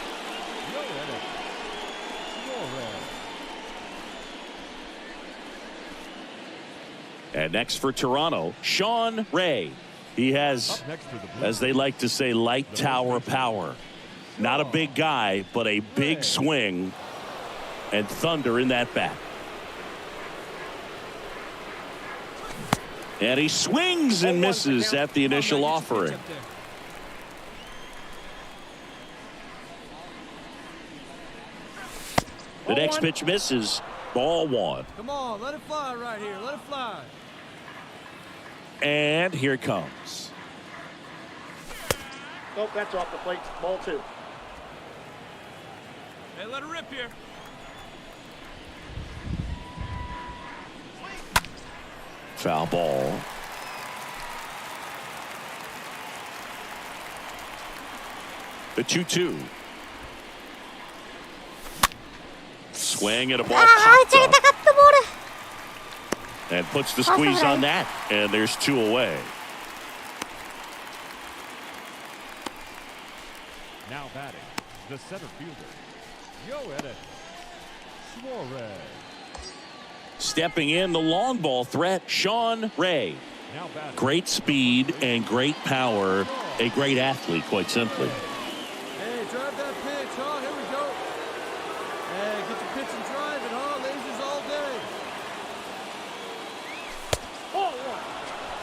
And next for Toronto, Sean Ray. He has, as they like to say, light tower power. Not a big guy, but a big swing and thunder in that bat. And he swings and misses at the initial offering. The next pitch misses. Ball one. Come on, let it fly right here. Let it fly. And here it comes. Nope, that's off the plate. Ball two. Hey, let it rip here. Foul ball. The 2-2. Swing at a ball popped up. And puts the squeeze on that. And there's two away. Now batting, the center fielder, Yoenis Suarez. Stepping in, the long ball threat, Sean Ray. Now batting. Great speed and great power. A great athlete, quite simply. Hey, drive that pitch, huh? Here we go. Hey, get the pitch and drive it, huh? Lasers all day.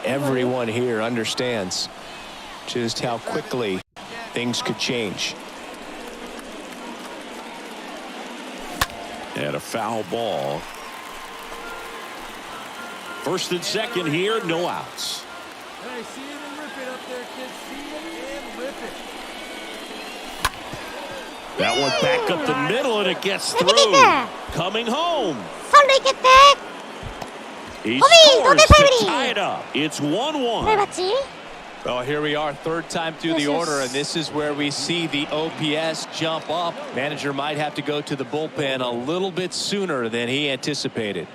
Everyone here understands just how quickly things could change. And a foul ball. First and second here, no outs. Hey, see it and rip it up there, kids. See it and rip it. That one back up the middle, and it gets through. Coming home. He scores to tie it up. It's 1-1. Well, here we are, third time through the order, and this is where we see the OPS jump up. Manager might have to go to the bullpen a little bit sooner than he anticipated.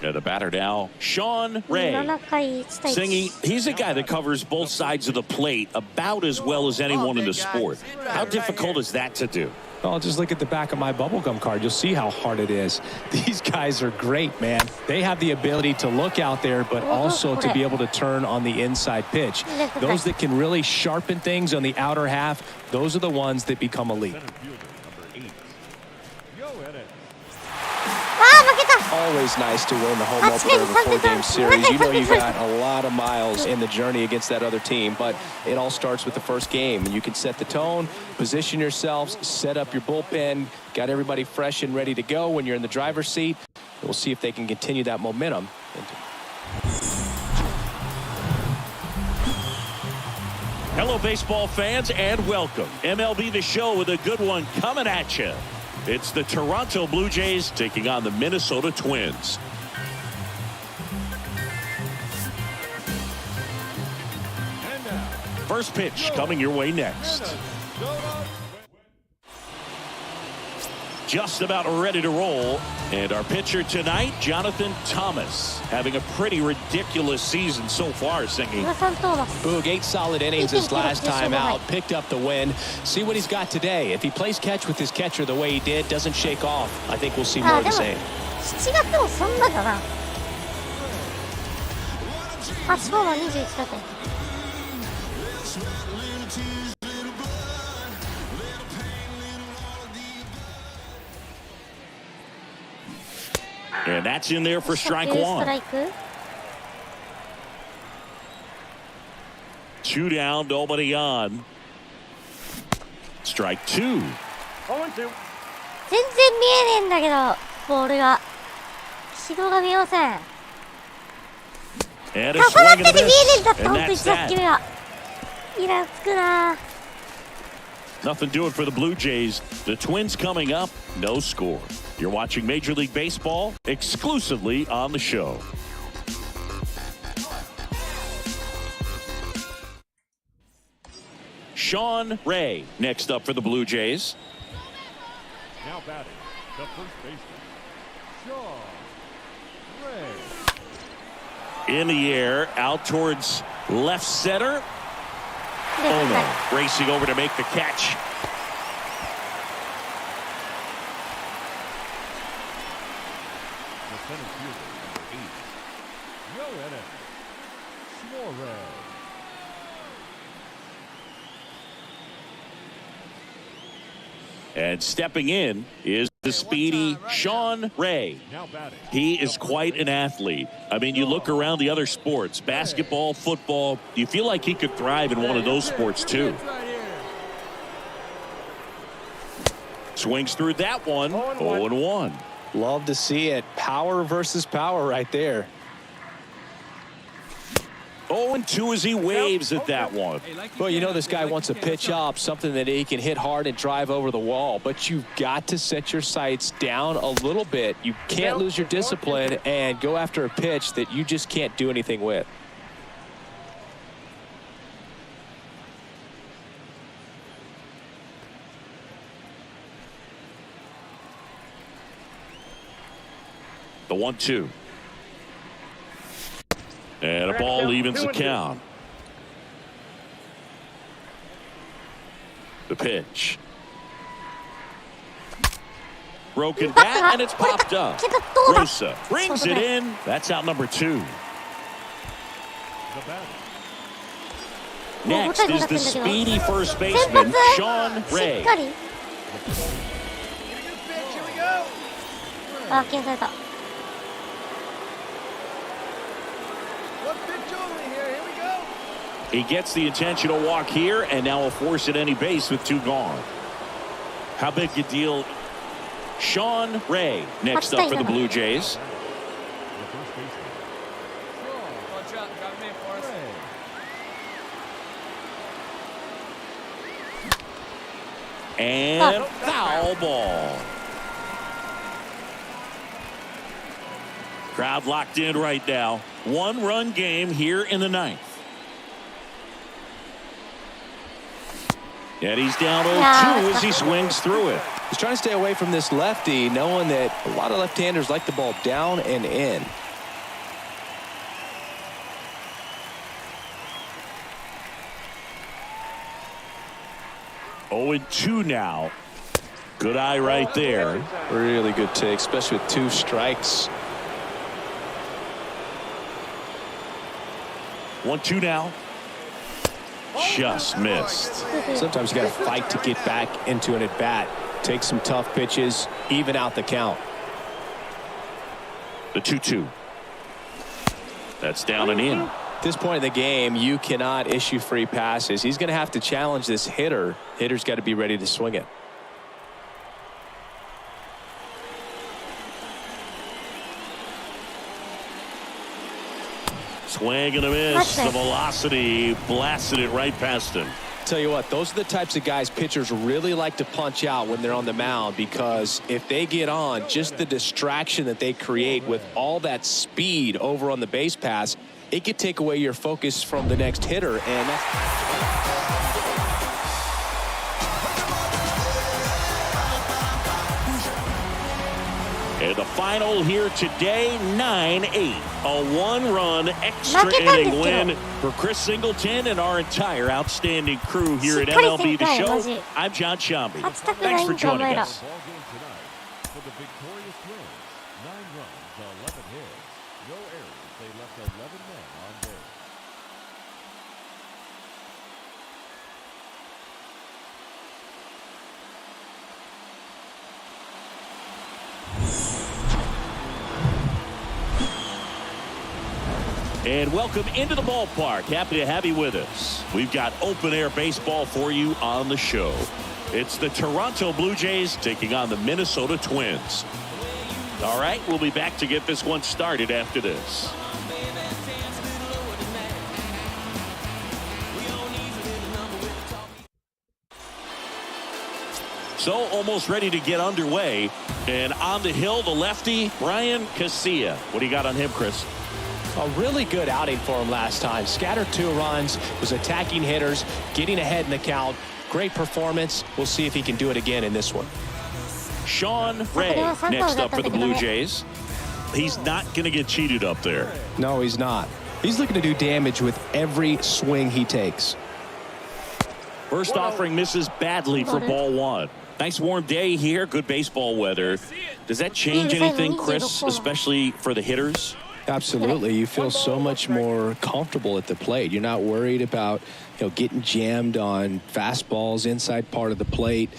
And the batter now, Sean Ray. Singy, he's a guy that covers both sides of the plate about as well as anyone in the sport. How difficult is that to do? Oh, just look at the back of my bubblegum card. You'll see how hard it is. These guys are great, man. They have the ability to look out there, but also to be able to turn on the inside pitch. Those that can really sharpen things on the outer half, those are the ones that become elite. Center fielder, number 8, Yoenis. Always nice to win the home opener of a 4-game series. You know you got a lot of miles in the journey against that other team, but it all starts with the first game. And you can set the tone, position yourselves, set up your bullpen, got everybody fresh and ready to go when you're in the driver's seat. We'll see if they can continue that momentum. Hello, baseball fans, and welcome. MLB The Show with a good one coming at you. It's the Toronto Blue Jays taking on the Minnesota Twins. First pitch coming your way next. Just about ready to roll. And our pitcher tonight, Jonathan Thomas, having a pretty ridiculous season so far, Singy. Boog, 8 solid innings his last time out, picked up the win. See what he's got today. If he plays catch with his catcher the way he did, doesn't shake off, I think we'll see more of the same. 7月もそんなかな。8ホーマー21打点。And that's in there for strike one. 2 down, nobody on. Strike 2. 全然見えねえんだけど、ボールが。軌道が見えません。重なってて見えねえんだった、本当にさっきのが。イラつくな。Nothing doing for the Blue Jays. The Twins coming up, no score. You're watching Major League Baseball exclusively on the show. Sean Ray next up for the Blue Jays. Now batting, the first baseman, Sean Ray. In the air, out towards left center. Oh no, racing over to make the catch. center fielder, number 8. Yo, Suarez. And stepping in is the speedy Sean Ray. Now batting. He is quite an athlete. I mean, you look around the other sports, basketball, football, you feel like he could thrive in one of those sports too. Swings through that one. 0-1. Love to see it. Power versus power right there. 0-2 as he waves at that one. Well, you know this guy wants to pitch up, something that he can hit hard and drive over the wall. But you've got to set your sights down a little bit. You can't lose your discipline and go after a pitch that you just can't do anything with. The 1-2. And a ball evens the count. The pitch. Broken bat, and it's popped up. Rosa brings it in. That's out number 2. The batter. Next is the speedy first baseman, Sean Ray. あ、消された。 He gets the intentional walk here, and now will force at any base with 2 gone. How big a deal? Sean Ray next up for the Blue Jays. And foul ball. Crowd locked in right now. 1-run game here in the 9th. And he's down 0-2 as he swings through it. He's trying to stay away from this lefty, knowing that a lot of left-handers like the ball down and in. Oh, 2 now. Good eye right there. Really good take, especially with 2 strikes. 1-2 now. Just missed. Sometimes you got to fight to get back into an at-bat. Take some tough pitches, even out the count. The 2-2. That's down and in. At this point in the game, you cannot issue free passes. He's going to have to challenge this hitter. Hitter's got to be ready to swing it. Swing and a miss. The velocity blasted it right past him. Tell you what, those are the types of guys pitchers really like to punch out when they're on the mound, because if they get on, just the distraction that they create with all that speed over on the base pass, it could take away your focus from the next hitter. And that's and the final here today, 9-8. A 1-run extra inning win for Chris Singleton and our entire outstanding crew here at MLB The Show. I'm John Shambi. Thanks for joining us. Ball game tonight for the victorious Twins. 9 runs, 11 hits. No errors. They left 11 men on base. And welcome into the ballpark. Happy to have you with us. We've got open air baseball for you on the show. It's the Toronto Blue Jays taking on the Minnesota Twins. All right, we'll be back to get this one started after this. So almost ready to get underway. And on the hill, the lefty, Brian Casilla. What do you got on him, Chris? a really good outing for him last time. Scattered 2 runs, was attacking hitters, getting ahead in the count. Great performance. We'll see if he can do it again in this one. Sean Ray next up for the Blue Jays. He's not going to get cheated up there. No, he's not. He's looking to do damage with every swing he takes. First offering misses badly for ball 1. Nice warm day here. Good baseball weather. Does that change anything, Chris, especially for the hitters? Absolutely. You feel so much more comfortable at the plate. You're not worried about, getting jammed on fastballs inside part of the plate.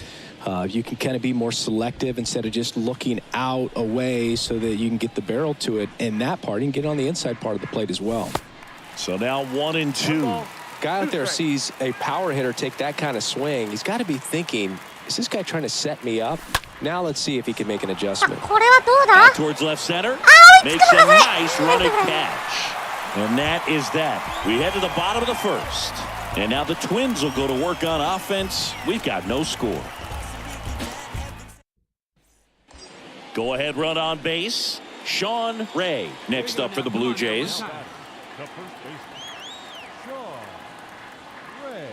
You can kind of be more selective instead of just looking out away so that you can get the barrel to it. And that part, you can get on the inside part of the plate as well. So now 1-2. Guy out there sees a power hitter take that kind of swing. He's got to be thinking, is this guy trying to set me up? Now let's see if he can make an adjustment. これはどうだ？ Back towards left center. Makes a nice running catch. And that is that. We head to the bottom of the first. And now the Twins will go to work on offense. We've got no score. Go ahead run on base. Sean Ray next up for the Blue Jays. The first baseman, Sean Ray.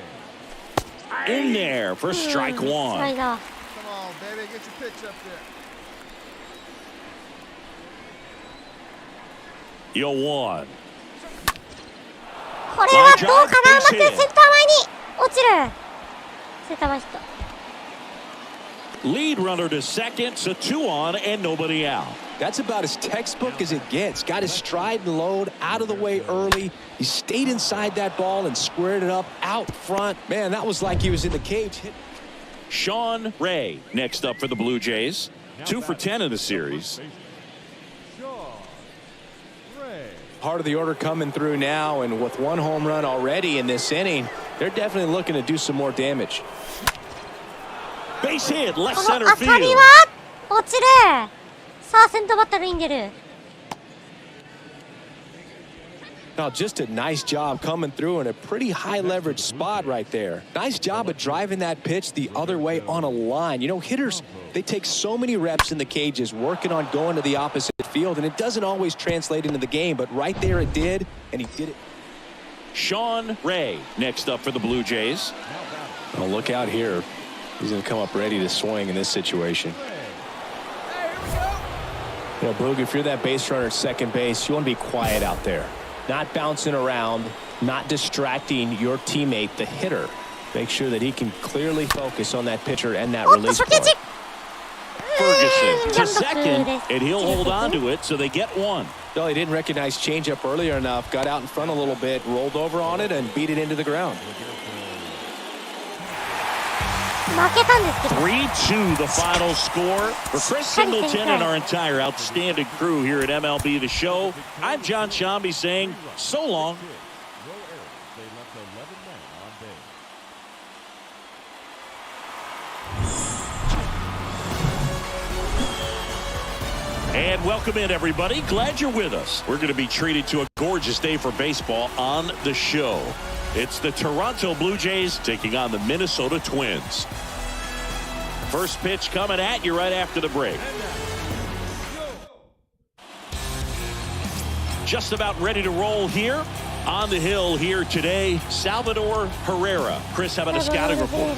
In there for strike スライ one. ダー。 Come on, baby. Get your pitch up there. 0-1. これはどうかな？待って、センター前に落ちる。センター前ヒット。 Lead runner to second, so 2 on and nobody out. That's about as textbook as it gets. Got his stride and load out of the way early. He stayed inside that ball and squared it up out front. Man, that was like he was in the cage. Sean Ray next up for the Blue Jays. 2 for 10 in the series. Sean Ray. Part of the order coming through now, and with 1 home run already in this inning, they're definitely looking to do some more damage. Base hit, こ left の center 当たり field. は落ちる。さあ、先頭バッター塁に出る。 Now, just a nice job coming through in a pretty high leverage spot right there. Nice job of driving that pitch the other way on a line. Hitters, they take so many reps in the cages working on going to the opposite field, and it doesn't always translate into the game, but right there it did, and he did it. Sean Ray next up for the Blue Jays. Well, look out here. He's going to come up ready to swing in this situation. Boog, if you're that base runner at second base, you want to be quiet out there. Not bouncing around, not distracting your teammate, the hitter. Make sure that he can clearly focus on that pitcher and that おっと、 release 初球 point. Ferguson to ジャンプ second, です。 and he'll hold on to it, so they get 1. No, he didn't recognize changeup earlier enough, got out in front a little bit, rolled over on it, and beat it into the ground. 負けたんですけど。 3-2 the final score. For Chris Singleton and our entire outstanding crew here at MLB The Show, I'm John Shambi saying so long. No errors. They left 11 men on base. And welcome in, everybody. Glad you're with us. We're going to be treated to a gorgeous day for baseball on the show. It's the Toronto Blue Jays taking on the Minnesota Twins. First pitch coming at you right after the break. Just about ready to roll here. On the hill here today, Salvador Herrera. Chris, how about a scouting report?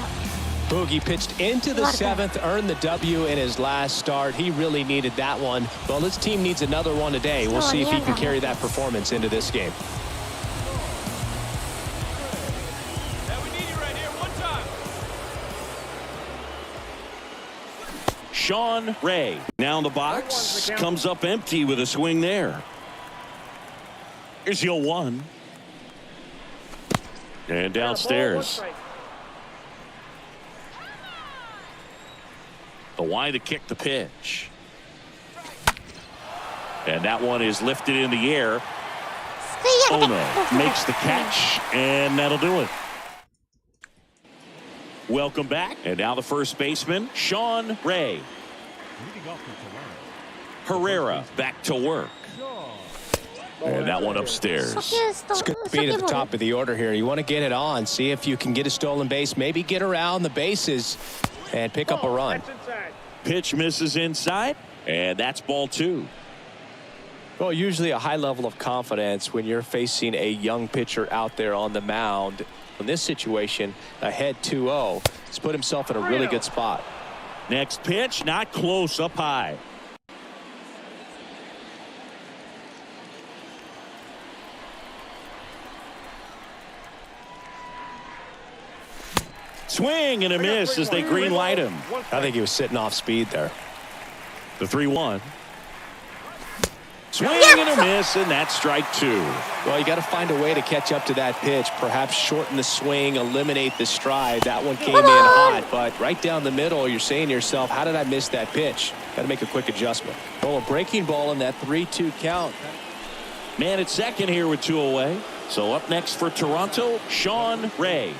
Boogie pitched into the 7th, earned the W in his last start. He really needed that one. Well, his team needs another one today. We'll see if he can carry that performance into this game. Sean Ray now in the box, comes up empty with a swing there. Here's 0-1. And downstairs. The wide to kick the pitch. And that one is lifted in the air. Ono makes the catch, and that'll do it. Welcome back. And now the first baseman, Sean Ray. Leading off the Toronto. Herrera back to work. And that one upstairs. It's good to be at the top of the order here. You want to get it on, see if you can get a stolen base, maybe get around the bases and pick up a run. Pitch misses inside, and that's ball 2. Well, usually a high level of confidence when you're facing a young pitcher out there on the mound. In this situation, ahead 2-0, he's put himself in a really good spot. Next pitch, not close, up high. Swing and a miss as they green light him. I think he was sitting off speed there. The 3-1. Swing and a miss, and that's strike 2. Well, you got to find a way to catch up to that pitch. Perhaps shorten the swing, eliminate the stride. That one came in hot, but right down the middle, you're saying to yourself, how did I miss that pitch? Got to make a quick adjustment. Well, a breaking ball in that 3-2 count. Man at second here with 2 away. So up next for Toronto, Sean Ray.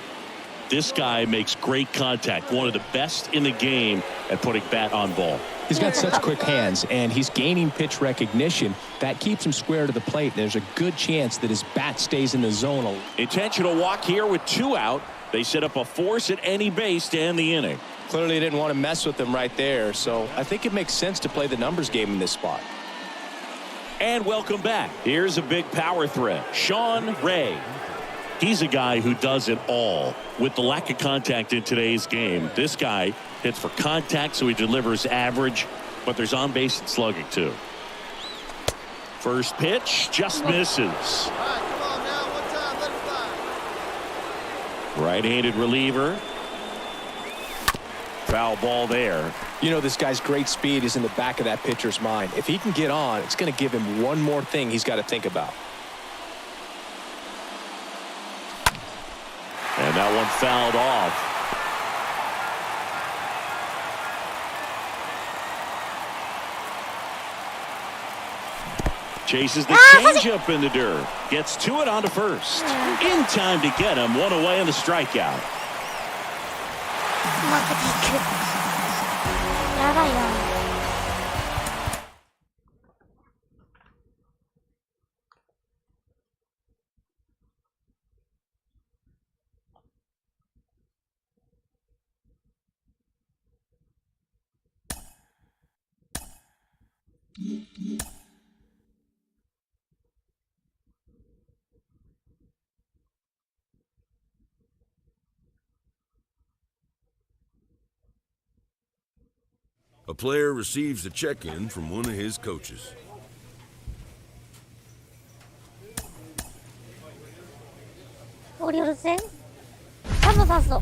This guy makes great contact. One of the best in the game at putting bat on ball. He's got such quick hands, and he's gaining pitch recognition. That keeps him square to the plate. There's a good chance that his bat stays in the zone. Intentional walk here with 2 out. They set up a force at any base to end the inning. Clearly didn't want to mess with him right there, so I think it makes sense to play the numbers game in this spot. And welcome back. Here's a big power threat. Sean Ray. He's a guy who does it all. With the lack of contact in today's game, this guy hits for contact, so he delivers average, but there's on-base and slugging too. First pitch just misses. All right, come on now. One time, let it fly. Right-handed reliever. Foul ball there. You know, this guy's great speed is in the back of that pitcher's mind. If he can get on, it's going to give him one more thing he's got to think about. And that one fouled off. Chases the changeup in the dirt. Gets to it onto first. In time to get him. 1 away on the strikeout. うまくいく。やばいな。A player receives a check-in from one of his coaches. オリオールズ戦3のファースト。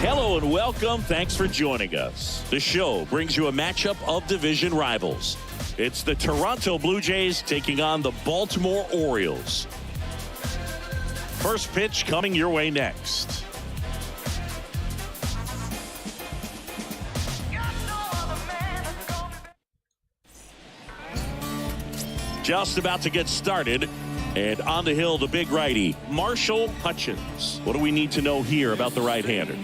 Hello and welcome. Thanks for joining us. The show brings you a matchup of division rivals. It's the Toronto Blue Jays taking on the Baltimore Orioles. First pitch coming your way next. Just about to get started. And on the hill, the big righty, Marshall Hutchins. What do we need to know here about the right-hander?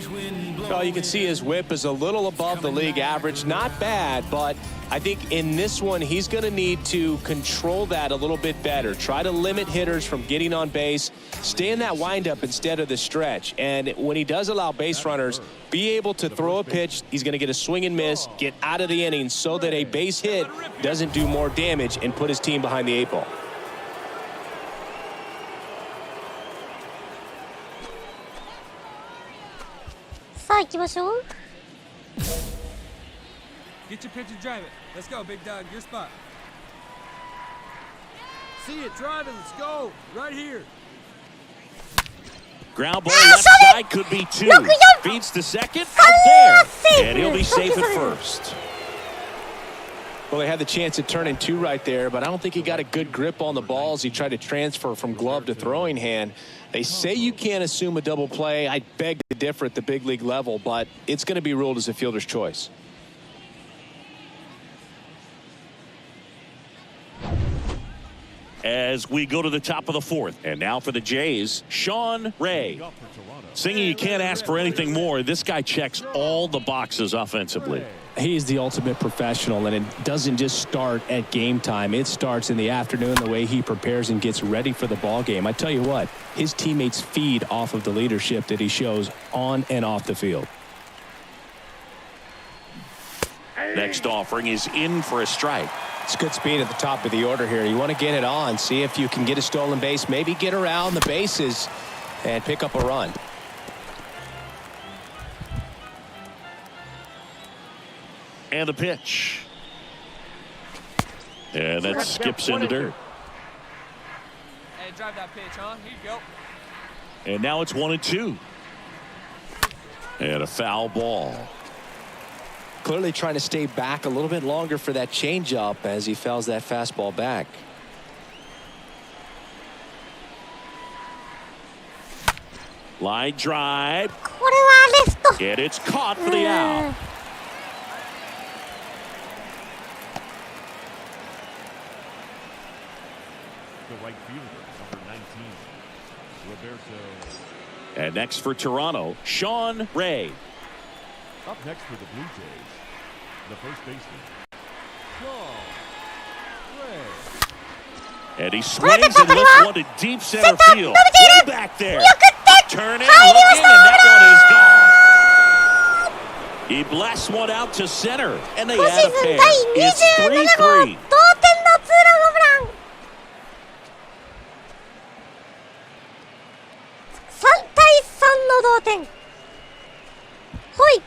Well, you can see his whip is a little above the league average. Not bad, but I think in this one, he's going to need to control that a little bit better. Try to limit hitters from getting on base. Stay in that windup instead of the stretch. And when he does allow base runners, be able to throw a pitch. He's going to get a swing and miss, get out of the inning so that a base hit doesn't do more damage and put his team behind the 8 ball. Get your pitch and drive it. Let's go, big dog. Your spot. See it, drive it. Let's go. Right here. Ground ball left side could be 2. Feeds to second. Out there. And he'll be safe at first. Well, they had the chance at turning 2 right there, but I don't think he got a good grip on the balls. He tried to transfer from glove to throwing hand. They say you can't assume a double play. I beg to differ at the big league level, but it's going to be ruled as a fielder's choice. As we go to the top of the 4th. And now for the Jays, Sean Ray. Singing, you can't ask for anything more. This guy checks all the boxes offensively. He's the ultimate professional, and it doesn't just start at game time. It starts in the afternoon, the way he prepares and gets ready for the ball game. I tell you what, his teammates feed off of the leadership that he shows on and off the field. Next offering is in for a strike. It's good speed at the top of the order here. You want to get it on, see if you can get a stolen base, maybe get around the bases and pick up a run. And the pitch. And that skips in the dirt. Hey, drive that pitch, huh? Here you go. And now it's 1-2. And a foul ball. Clearly trying to stay back a little bit longer for that changeup as he fouls that fastball back. Line drive. これはレフト。 And it's caught for the out. The right fielder, number 19, Roberto. And next for Toronto, Sean Ray. Up next for the Blue Jays, the first baseman, Sean Ray. And he swings and lifts one to deep center field. Way back there. Turning, looking, and that one is gone. He blasts one out to center, and they add a pair. It's 3-3. 同点。ほい。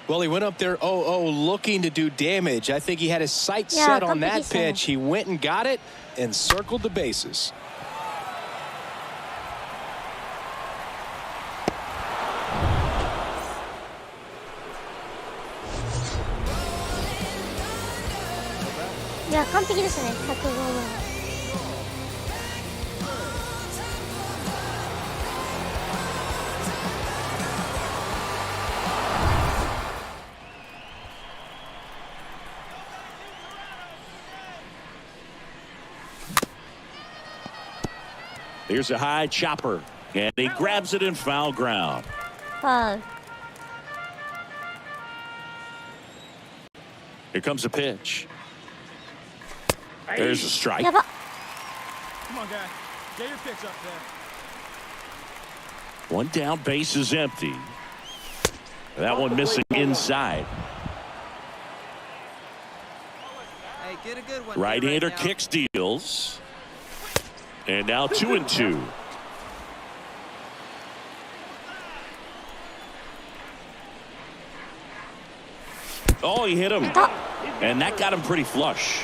Well, he went up there 0-0 looking to do damage. I think he had his sights set on that pitch. He went and got it and circled the bases. Yeah, 完璧ですね。100号分。Here's a high chopper, and he grabs it in foul ground. Here comes a pitch. There's a strike. Come on, guy. Get your pitch up there. One down, base is empty. That one missing inside. Hey, get a good one. Right-hander kick steals. And now 2-2. Oh, he hit him. And that got him pretty flush.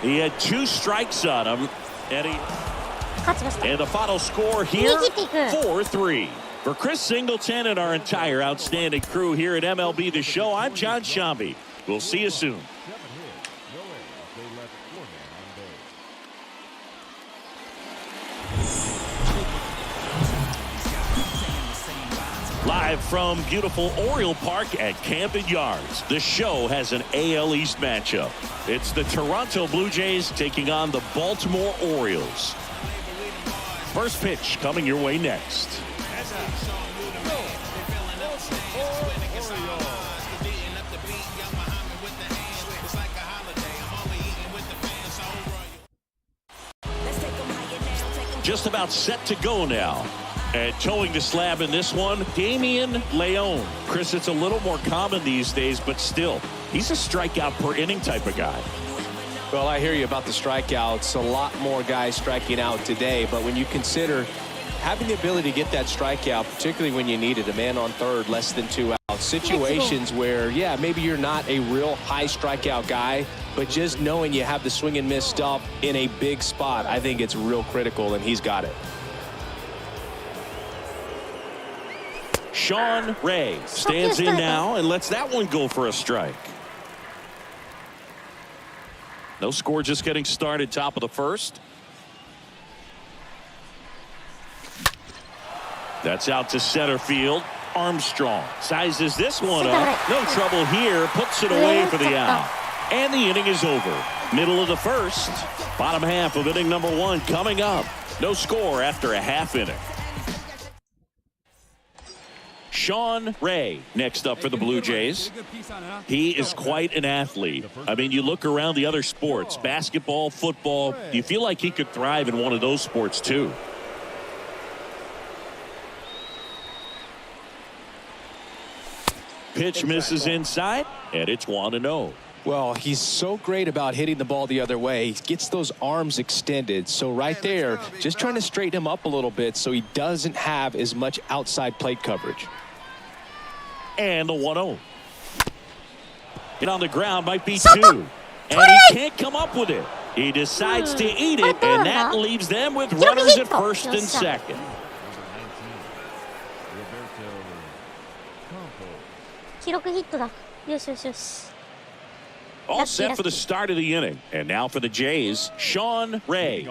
He had 2 strikes on him. And the final score here, 4-3. For Chris Singleton and our entire outstanding crew here at MLB The Show, I'm John Shambi. We'll see you soon. Live from beautiful Oriole Park at Camden Yards, the show has an AL East matchup. It's the Toronto Blue Jays taking on the Baltimore Orioles. First pitch coming your way next. Just about set to go now. And towing the slab in this one, Damian Leone. Chris, it's a little more common these days, but still, he's a strikeout per inning type of guy. Well, I hear you about the strikeouts. A lot more guys striking out today, but when you consider having the ability to get that strikeout, particularly when you need it, a man on third, less than 2 outs, situations where, yeah, maybe you're not a real high strikeout guy, but just knowing you have the swing and miss stuff in a big spot, I think it's real critical, and he's got it. Sean Ray stands in now and lets that one go for a strike. No score, just getting started, top of the first. That's out to center field. Armstrong sizes this one up. No trouble here. Puts it away for the out. And the inning is over. Middle of the first. Bottom half of inning number 1 coming up. No score after a half inning. Sean Ray next up for the Blue Jays. He is quite an athlete. I mean, you look around the other sports, basketball, football, you feel like he could thrive in one of those sports too. Pitch misses inside, and it's 1-0. Well, he's so great about hitting the ball the other way. He gets those arms extended. So right there, just trying to straighten him up a little bit so he doesn't have as much outside plate coverage. And the 1-0. It on the ground might be 2. And he can't come up with it. He decides to eat it, and that leaves them with runners at first and second. All set for the start of the inning. And now for the Jays, Sean Ray.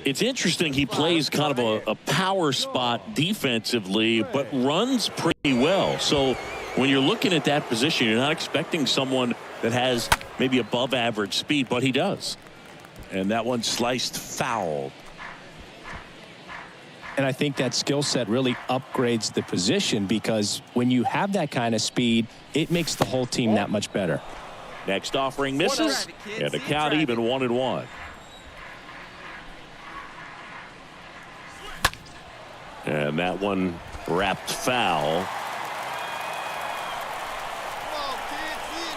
It's interesting he plays kind of a power spot defensively, but runs pretty well. So when you're looking at that position, you're not expecting someone that has maybe above average speed, but he does. And that one sliced foul. And I think that skill set really upgrades the position because when you have that kind of speed, it makes the whole team that much better. Next offering misses, and the count even 1-1. And that one wrapped foul.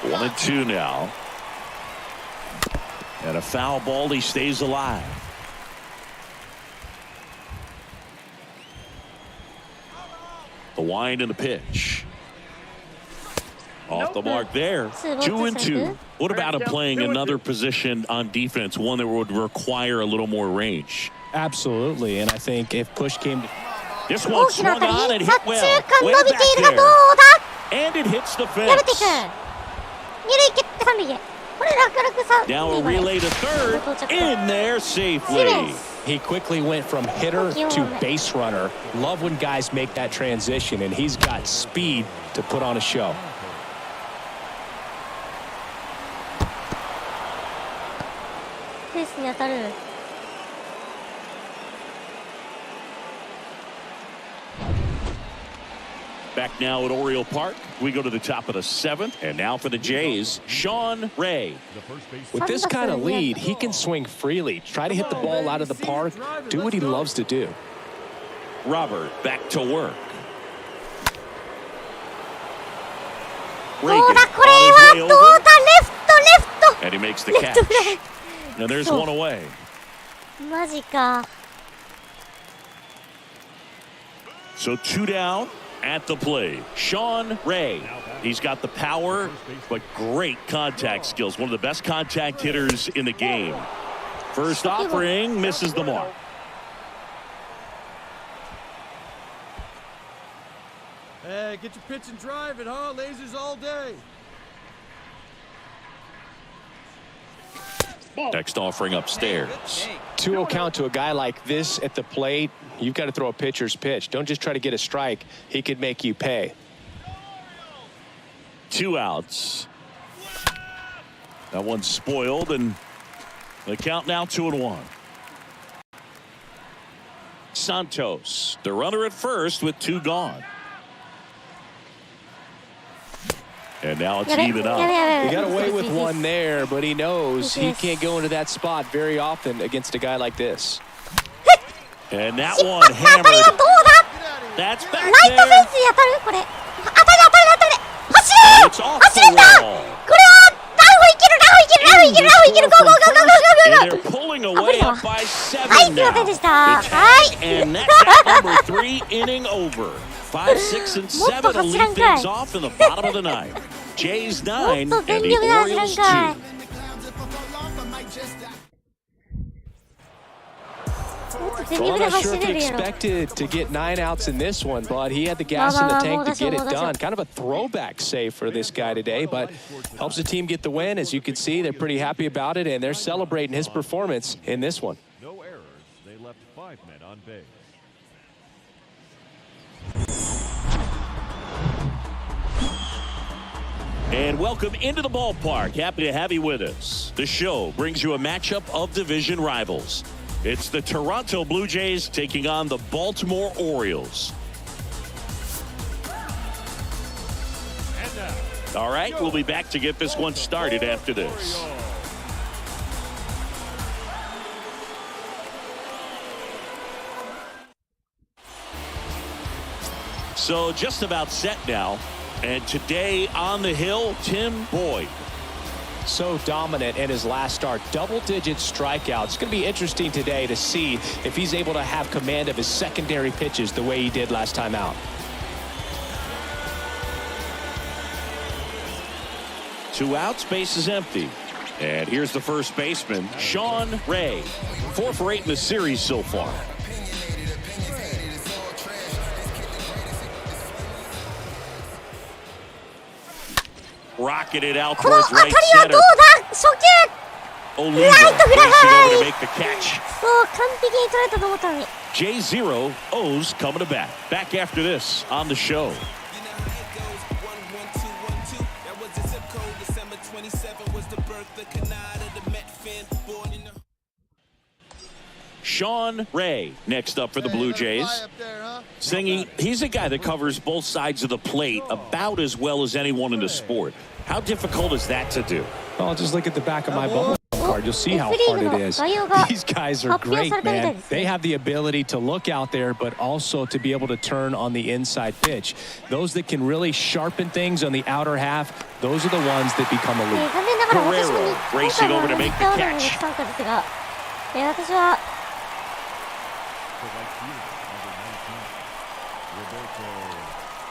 1-2 now. And a foul ball, he stays alive. The wind and the pitch. Off the mark there. 2-2. What about him playing another position on defense, one that would require a little more range? Absolutely, and I think if push came to... This one swung on and hit well. Way back there. And it hits the fence. Now a relay to third. In there safely. He quickly went from hitter to base runner. Love when guys make that transition, and he's got speed to put on a show. Back now at Oriole Park. We go to the top of the 7th. And now for the Jays, Sean Ray. With this kind of lead, he can swing freely. Try to hit the ball out of the park. Do what he loves to do. Robert back to work. Reagan on his way over. And he makes the catch. And there's one away. So 2 down at the plate. Sean Ray. He's got the power, but great contact skills. One of the best contact hitters in the game. First offering misses the mark. Hey, get your pitch and drive it, huh? Lasers all day. Next offering upstairs. 2-0 count to a guy like this at the plate. You've got to throw a pitcher's pitch. Don't just try to get a strike. He could make you pay. 2 outs. That one's spoiled, and the count now 2-1. Santos, the runner at first with 2 gone. And now it's even up. He got away with one there, but he knows he can't go into that spot very often against a guy like this. And that one hammered. That's back there. And it's off the wall. And they're pulling away up by 7 now. The tag, and that's at number 3, inning over. 5, 6, and 7 to lead things off in the bottom of the 9th. Jays 9 and the Orioles 2. Well, I'm not sure if he expected to get 9 outs in this one, but he had the gas in the tank to get it done. Kind of a throwback save for this guy today, but helps the team get the win. As you can see, they're pretty happy about it, and they're celebrating his performance in this one. No errors. They left 5 men on base. And welcome into the ballpark. Happy to have you with us. The show brings you a matchup of division rivals. It's the Toronto Blue Jays taking on the Baltimore Orioles. All right, we'll be back to get this one started after this. So just about set now. And today on the hill, Tim Boyd. So dominant in his last start, double-digit strikeouts. It's going to be interesting today to see if he's able to have command of his secondary pitches the way he did last time out. 2 outs, base is empty. And here's the first baseman, Sean Ray. 4 for 8 in the series so far. Rocketed out この towards 当たり right はどう center. だ初球 Oliva ライトフライ racing over to make the catch. そう完璧に捉えたと思ったのに J0 O's coming to bat. Back after this on the show. Sean Ray next up for the Blue Jays. Singy, he's a guy that covers both sides of the plate about as well as anyone in the sport. How difficult is that to do? Well, just look at the back of my bubble card. You'll see how hard it is. These guys are great, man. They have the ability to look out there, but also to be able to turn on the inside pitch. Those that can really sharpen things on the outer half, those are the ones that become elite. Guerrero racing over to make the catch. 私は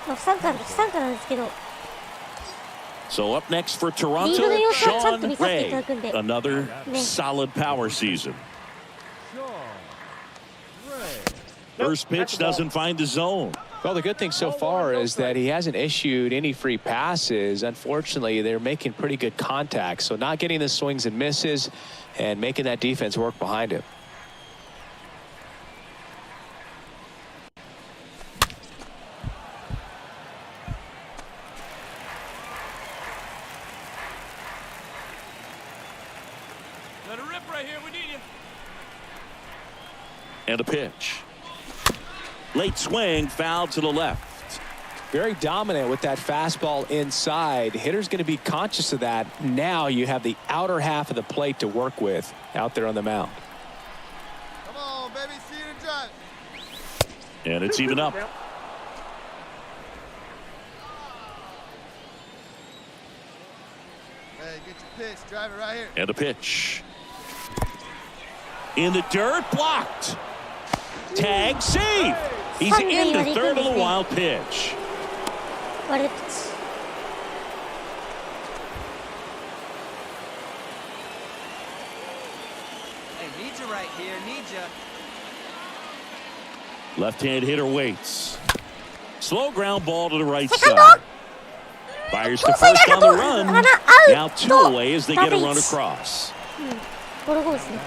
不参加なんですけど So up next for Toronto, Sean Ray. Another solid power season. First pitch doesn't find the zone. Well, the good thing so far is that he hasn't issued any free passes. Unfortunately, they're making pretty good contact. So not getting the swings and misses and making that defense work behind him. Let it rip right here. We need you. And a pitch. Late swing, foul to the left. Very dominant with that fastball inside. Hitter's going to be conscious of that. Now you have the outer half of the plate to work with out there on the mound. Come on, baby. See you in drive. And it's even up. Hey, get your pitch. Drive it right here. And a pitch. In the dirt, blocked. Tag, save. He's into third of the wild pitch. What a pitch. Hey, need you right here. Need you. Left-hand hitter waits. Slow ground ball to the right side. Fires to first on the run. Now 2 away as they get a run across. ゴロゴロですね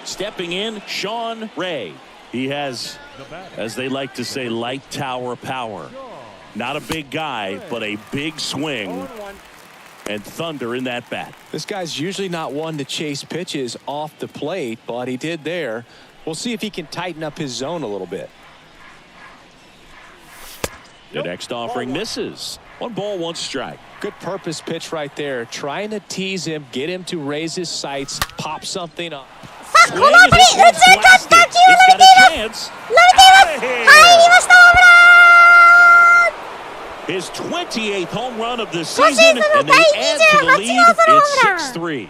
Stepping in, Sean Ray. He has, as they like to say, light tower power. Not a big guy, but a big swing and thunder in that bat. This guy's usually not one to chase pitches off the plate, but he did there. We'll see if he can tighten up his zone a little bit. The next offering misses. 1 ball, 1 strike. Good purpose pitch right there. Trying to tease him, get him to raise his sights, pop something up. さあこの当たり打ち勝った打球伸びています伸びています入りましたホームラン His 28th home run of the season, and they add to the lead. It's 6-3.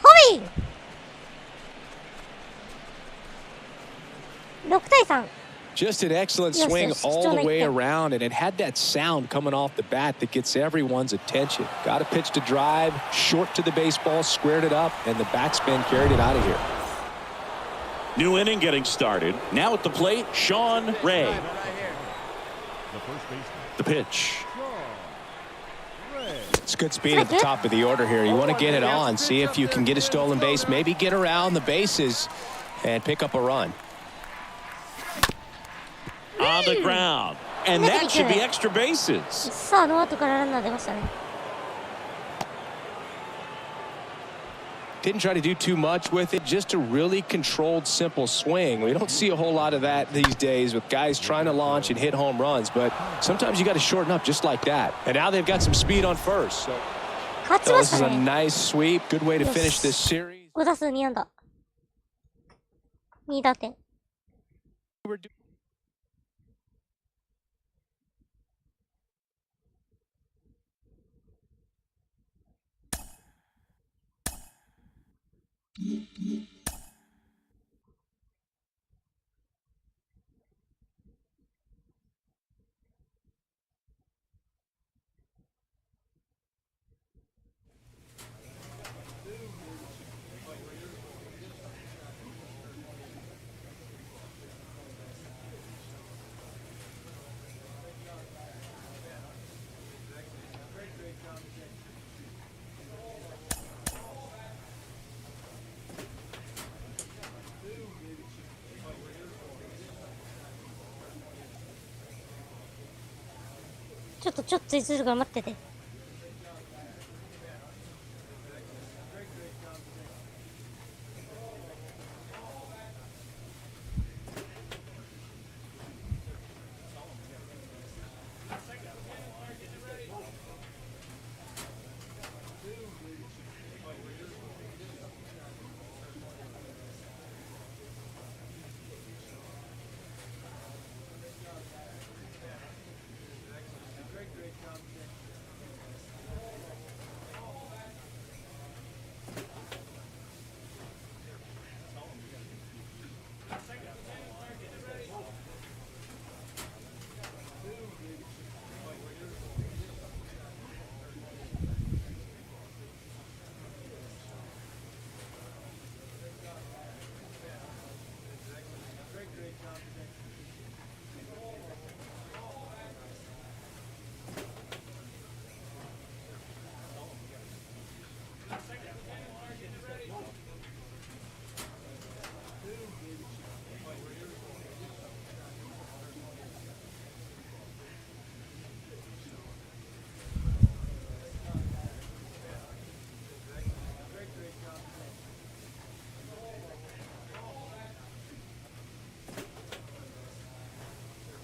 ホビー6対3 Just an excellent swing all the way around, and it had that sound coming off the bat that gets everyone's attention. Got a pitch to drive, short to the baseball, squared it up, and the backspin carried it out of here. New inning getting started. Now at the plate, Sean Ray. The pitch. It's good speed at the top of the order here. You want to get it on, see if you can get a stolen base, maybe get around the bases and pick up a run. On the ground. And that should be extra bases. さあノーアウトからランナー出ましたね Didn't try to do too much with it, just a really controlled, simple swing. We don't see a whole lot of that these days with guys trying to launch and hit home runs, but sometimes you got to shorten up just like that. And now they've got some speed on first. So this is a nice sweep. Good way to finish this series. 5打数2安打。2打点。ちょっといつるから待ってて。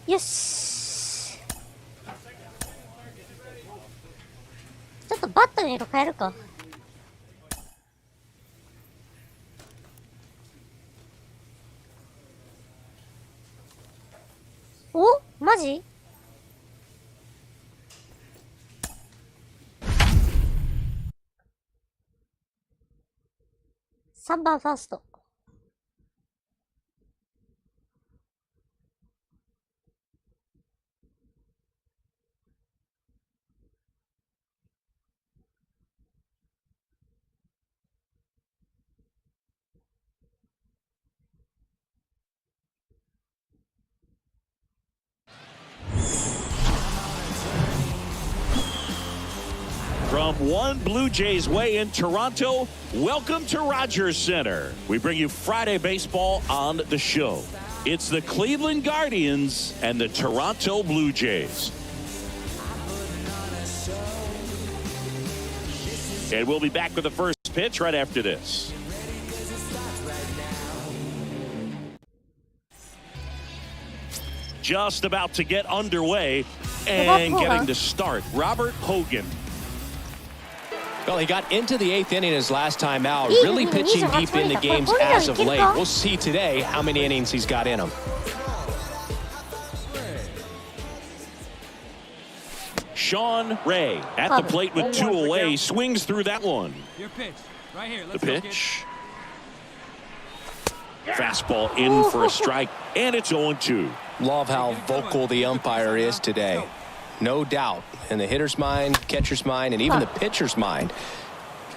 よし。ちょっとバットの色変えるか。お？マジ？3番ファースト。From one Blue Jays way in Toronto, welcome to Rogers Center. We bring you Friday baseball on the show. It's the Cleveland Guardians and the Toronto Blue Jays. And we'll be back with the first pitch right after this. Just about to get underway and getting to start, Robert Hogan. Well, he got into the 8th inning his last time out, really pitching deep in the games as of late. We'll see today how many innings he's got in him. Sean Ray at the plate with 2 away, swings through that one. Your pitch, right here. The pitch. Fastball in for a strike, and it's 0-2. Love how vocal the umpire is today. No doubt in the hitter's mind, catcher's mind, and even the pitcher's mind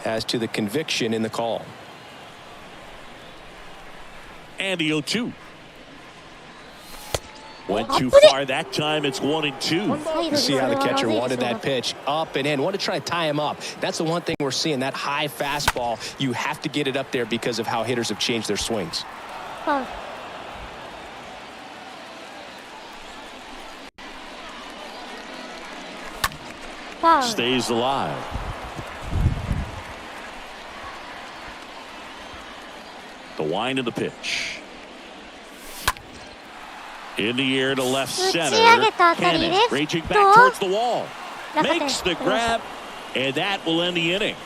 as to the conviction in the call. And the 0-2. Went too far that time. It's 1-2. You see how the catcher wanted that pitch up and in. Wanted to try to tie him up. That's the one thing we're seeing, that high fastball. You have to get it up there because of how hitters have changed their swings. Stays alive. wind of the pitch. In the air to left center. Cannon raging back towards the wall. Makes the grab, and that will end the inning.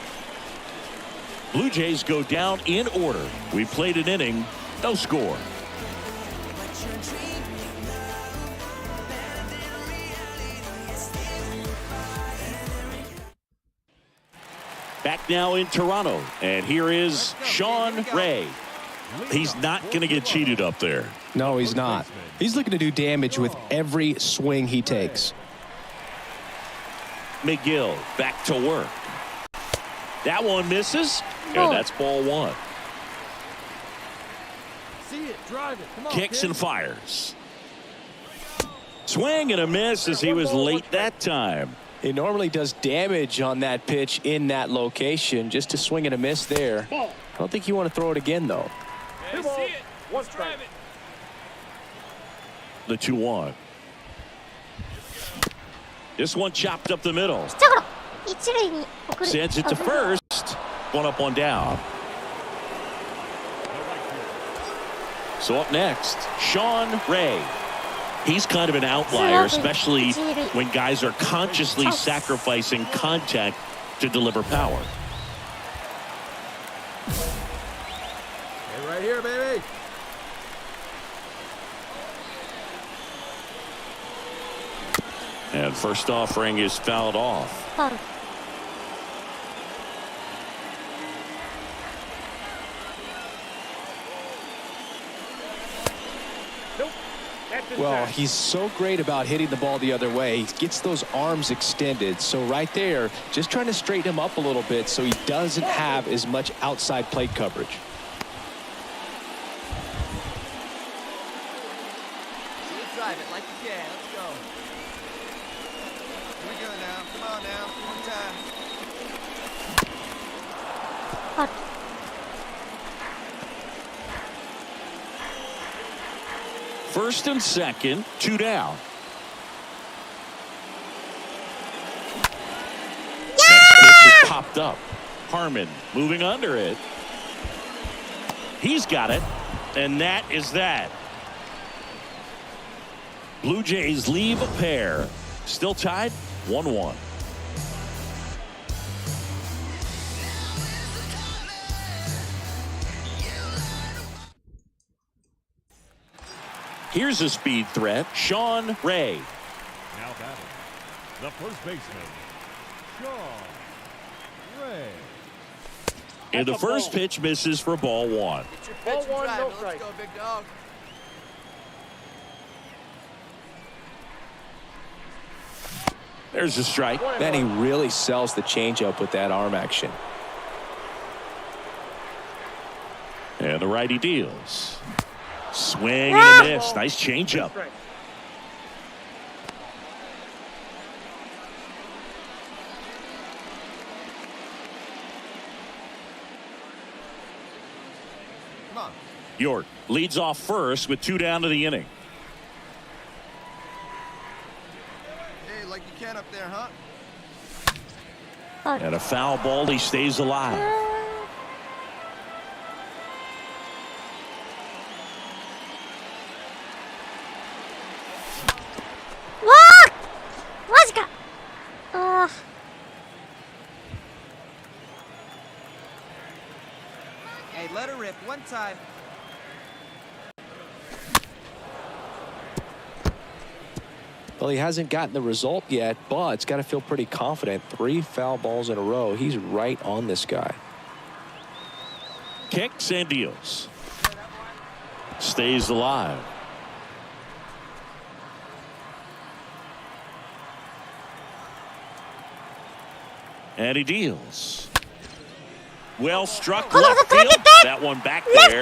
Blue Jays go down in order. We played an inning, no score. Back now in Toronto, and here is Sean Ray. He's not going to get cheated up there. No, he's not. He's looking to do damage with every swing he takes. McGill back to work. That one misses, and that's ball one. See it, drive it. Come on, Kicks kid. and fires. Swing and a miss as he was late that time. He normally does damage on that pitch in that location. Just to swing and a miss there. I don't think you want to throw it again, though. Hey, see it. Let's drive it. The 2-1. This one chopped up the middle. Sends it to first. One up, one down. So up next, Sean Ray. He's kind of an outlier, especially when guys are consciously sacrificing contact to deliver power. Hey, right here, baby. And first offering is fouled off. Well, he's so great about hitting the ball the other way. He gets those arms extended. So right there, just trying to straighten him up a little bit so he doesn't have as much outside plate coverage. You drive it like you can. Let's go. Here we go now. Come on now. One time. First and second, 2 down. Next pitch is popped up. Harmon moving under it. He's got it, and that is that. Blue Jays leave a pair. Still tied, 1-1. Here's a speed threat, Sean Ray. Now batting, the first baseman, Sean Ray. And the first pitch misses for ball one. Get your pitch and drive it. Let's go, big dog. There's a strike. Then he really sells the changeup with that arm action. And the righty deals. Swing and a miss. Nice changeup. Come on. York leads off first with 2 down to the inning. Hey, like you can up there, huh? And a foul ball. He stays alive. Hey, let her rip one time. Well, he hasn't gotten the result yet, but it's got to feel pretty confident. 3 foul balls in a row. He's right on this guy. Kicks and deals. Stays alive. And he deals. Well struck left field. That one back there.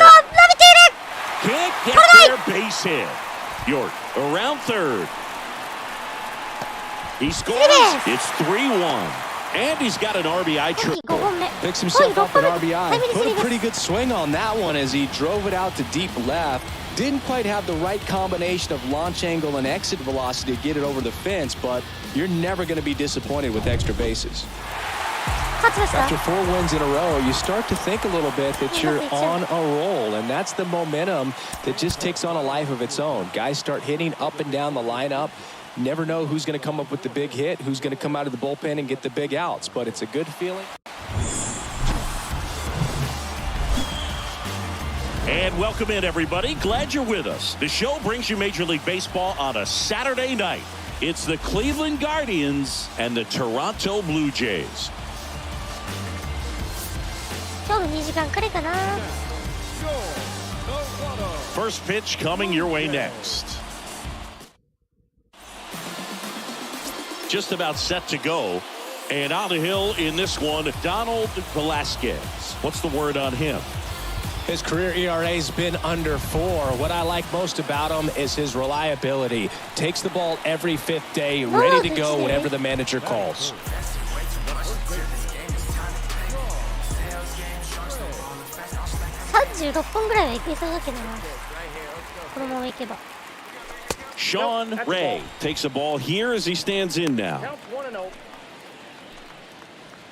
Can't get there. Base hit. York around third. He scores. It's 3-1. And he's got an RBI triple. Picks himself up an RBI. Put a pretty good swing on that one as he drove it out to deep left. Didn't quite have the right combination of launch angle and exit velocity to get it over the fence, but you're never going to be disappointed with extra bases. After 4 wins in a row, you start to think a little bit that you're on a roll, and that's the momentum that just takes on a life of its own. Guys start hitting up and down the lineup. Never know who's going to come up with the big hit, who's going to come out of the bullpen and get the big outs, but it's a good feeling. And welcome in, everybody. Glad you're with us. The show brings you Major League Baseball on a Saturday night. It's the Cleveland Guardians and the Toronto Blue Jays. 今日の2時間くらいかな。 First pitch coming your way next. Just about set to go. And on the hill in this one, Donald Velasquez. What's the word on him? His career ERA's been under 4. What I like most about him is his reliability. Takes the ball every 5th day, ready to go whenever the manager calls. 36本ぐらいはいけそうだけどな。このままいけば。Sean Ray takes a ball here as he stands in now.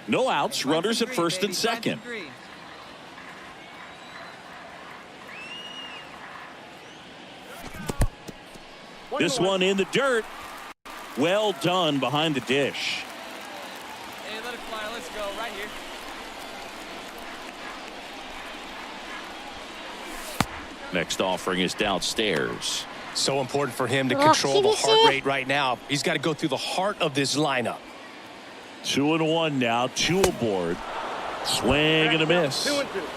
No outs, runners at first and second. This one in the dirt. Well done behind the dish. Hey, let it fly. Let's go right here. Next offering is downstairs. So important for him to control the heart rate right now. He's got to go through the heart of this lineup. 2-1 now, 2 aboard. Swing and a miss.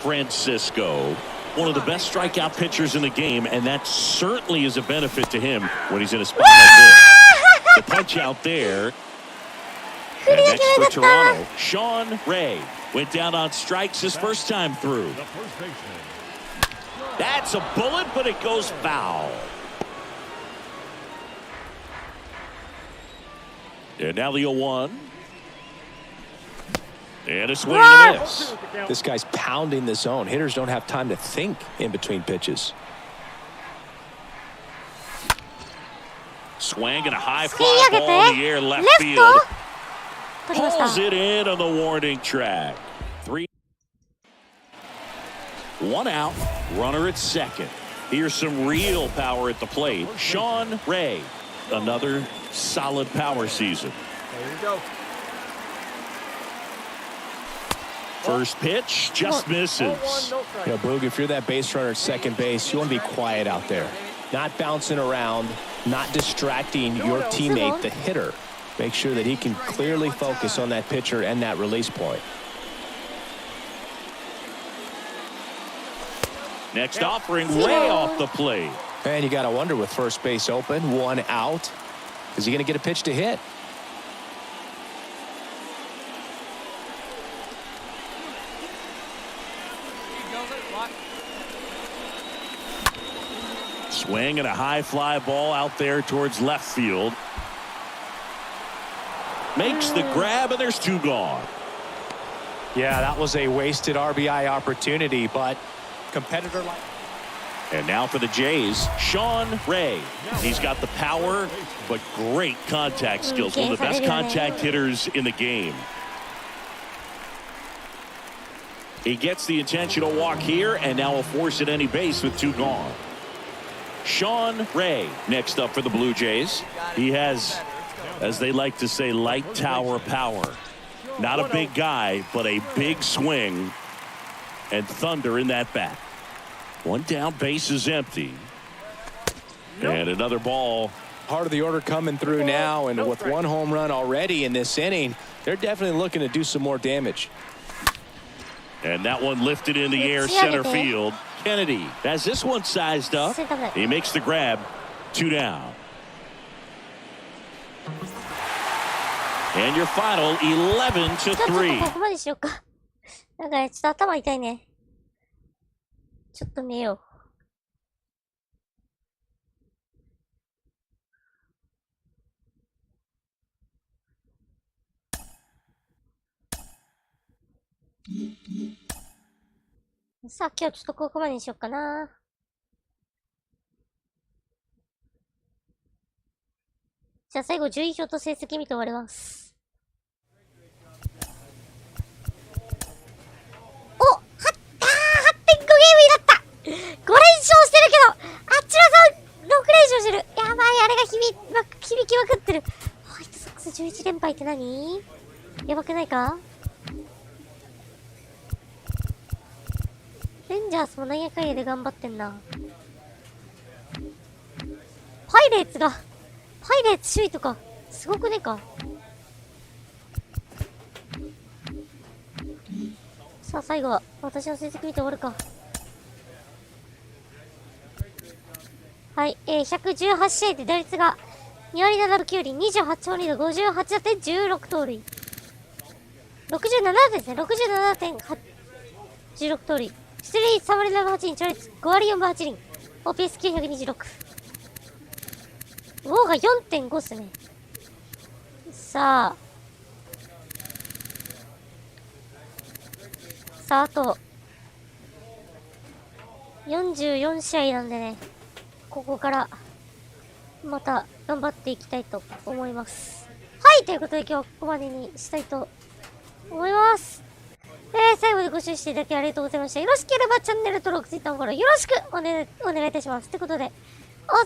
Francisco, one of the best strikeout pitchers in the game, and that certainly is a benefit to him when he's in a spot like this. The punch out there. And next for Toronto, Sean Ray went down on strikes his first time through. That's a bullet, but it goes foul. And now the 0-1. And a swing and a miss. This guy's pounding the zone. Hitters don't have time to think in between pitches. Swing and a high fly ball in the air left field. Pulls it in on the warning track. 3. 1 out, runner at second. Here's some real power at the plate. Sean Ray, another solid power season. There you go. First pitch just misses. Boog, if you're that base runner at second base, you want to be quiet out there. Not bouncing around, not distracting your teammate, the hitter. Make sure that he can clearly focus on that pitcher and that release point. Next offering way off the plate. And you got to wonder, with first base open, 1 out, is he going to get a pitch to hit? Swing and a high fly ball out there towards left field. Makes the grab, and there's 2 gone. Yeah, that was a wasted RBI opportunity, but competitor like. And now for the Jays, Sean Ray. He's got the power, but great contact skills. One of the best contact hitters in the game. He gets the intentional walk here, and now will force at any base with 2 gone. Sean Ray next up for the Blue Jays. He has, as they like to say, light tower power. Not a big guy, but a big swing and thunder in that bat. 1 down, base is empty. And another ball. Part of the order coming through now, and with 1 home run already in this inning, they're definitely looking to do some more damage. And that one lifted in the air, center field. Kennedy has this one sized up. He makes the grab. 2 down. And your final 11-3. ここまでしようか。なんかちょっと頭痛いね。ちょっと寝よう。さあ、今日ちょっとここまでにしようかな。じゃあ最後順位表と成績見て終わります。る。やばい、あれが響きまくってる。ホワイトソックス11連敗って何？やばくないか？レンジャースもなんやかんやで頑張ってんな。パイレーツ首位とか、すごくねか。さあ、最後は、私の成績見て終わるか。はい、118試合で打率が2割7分9厘、28勝2度、58打点、16盗塁。67ですね、67.8、16盗塁。出塁3割7分8厘、打率5割4分8厘。OPS926。ウォーが 4.5 っすね。さあ、あと、44試合なんでね、ここから、また頑張っていきたいと思います。はい、ということで今日はここまでにしたいと思います。最後までご視聴していただきありがとうございました。よろしければチャンネル登録、Twitter フォローよろしくお願いいたします。ということで、お疲れ様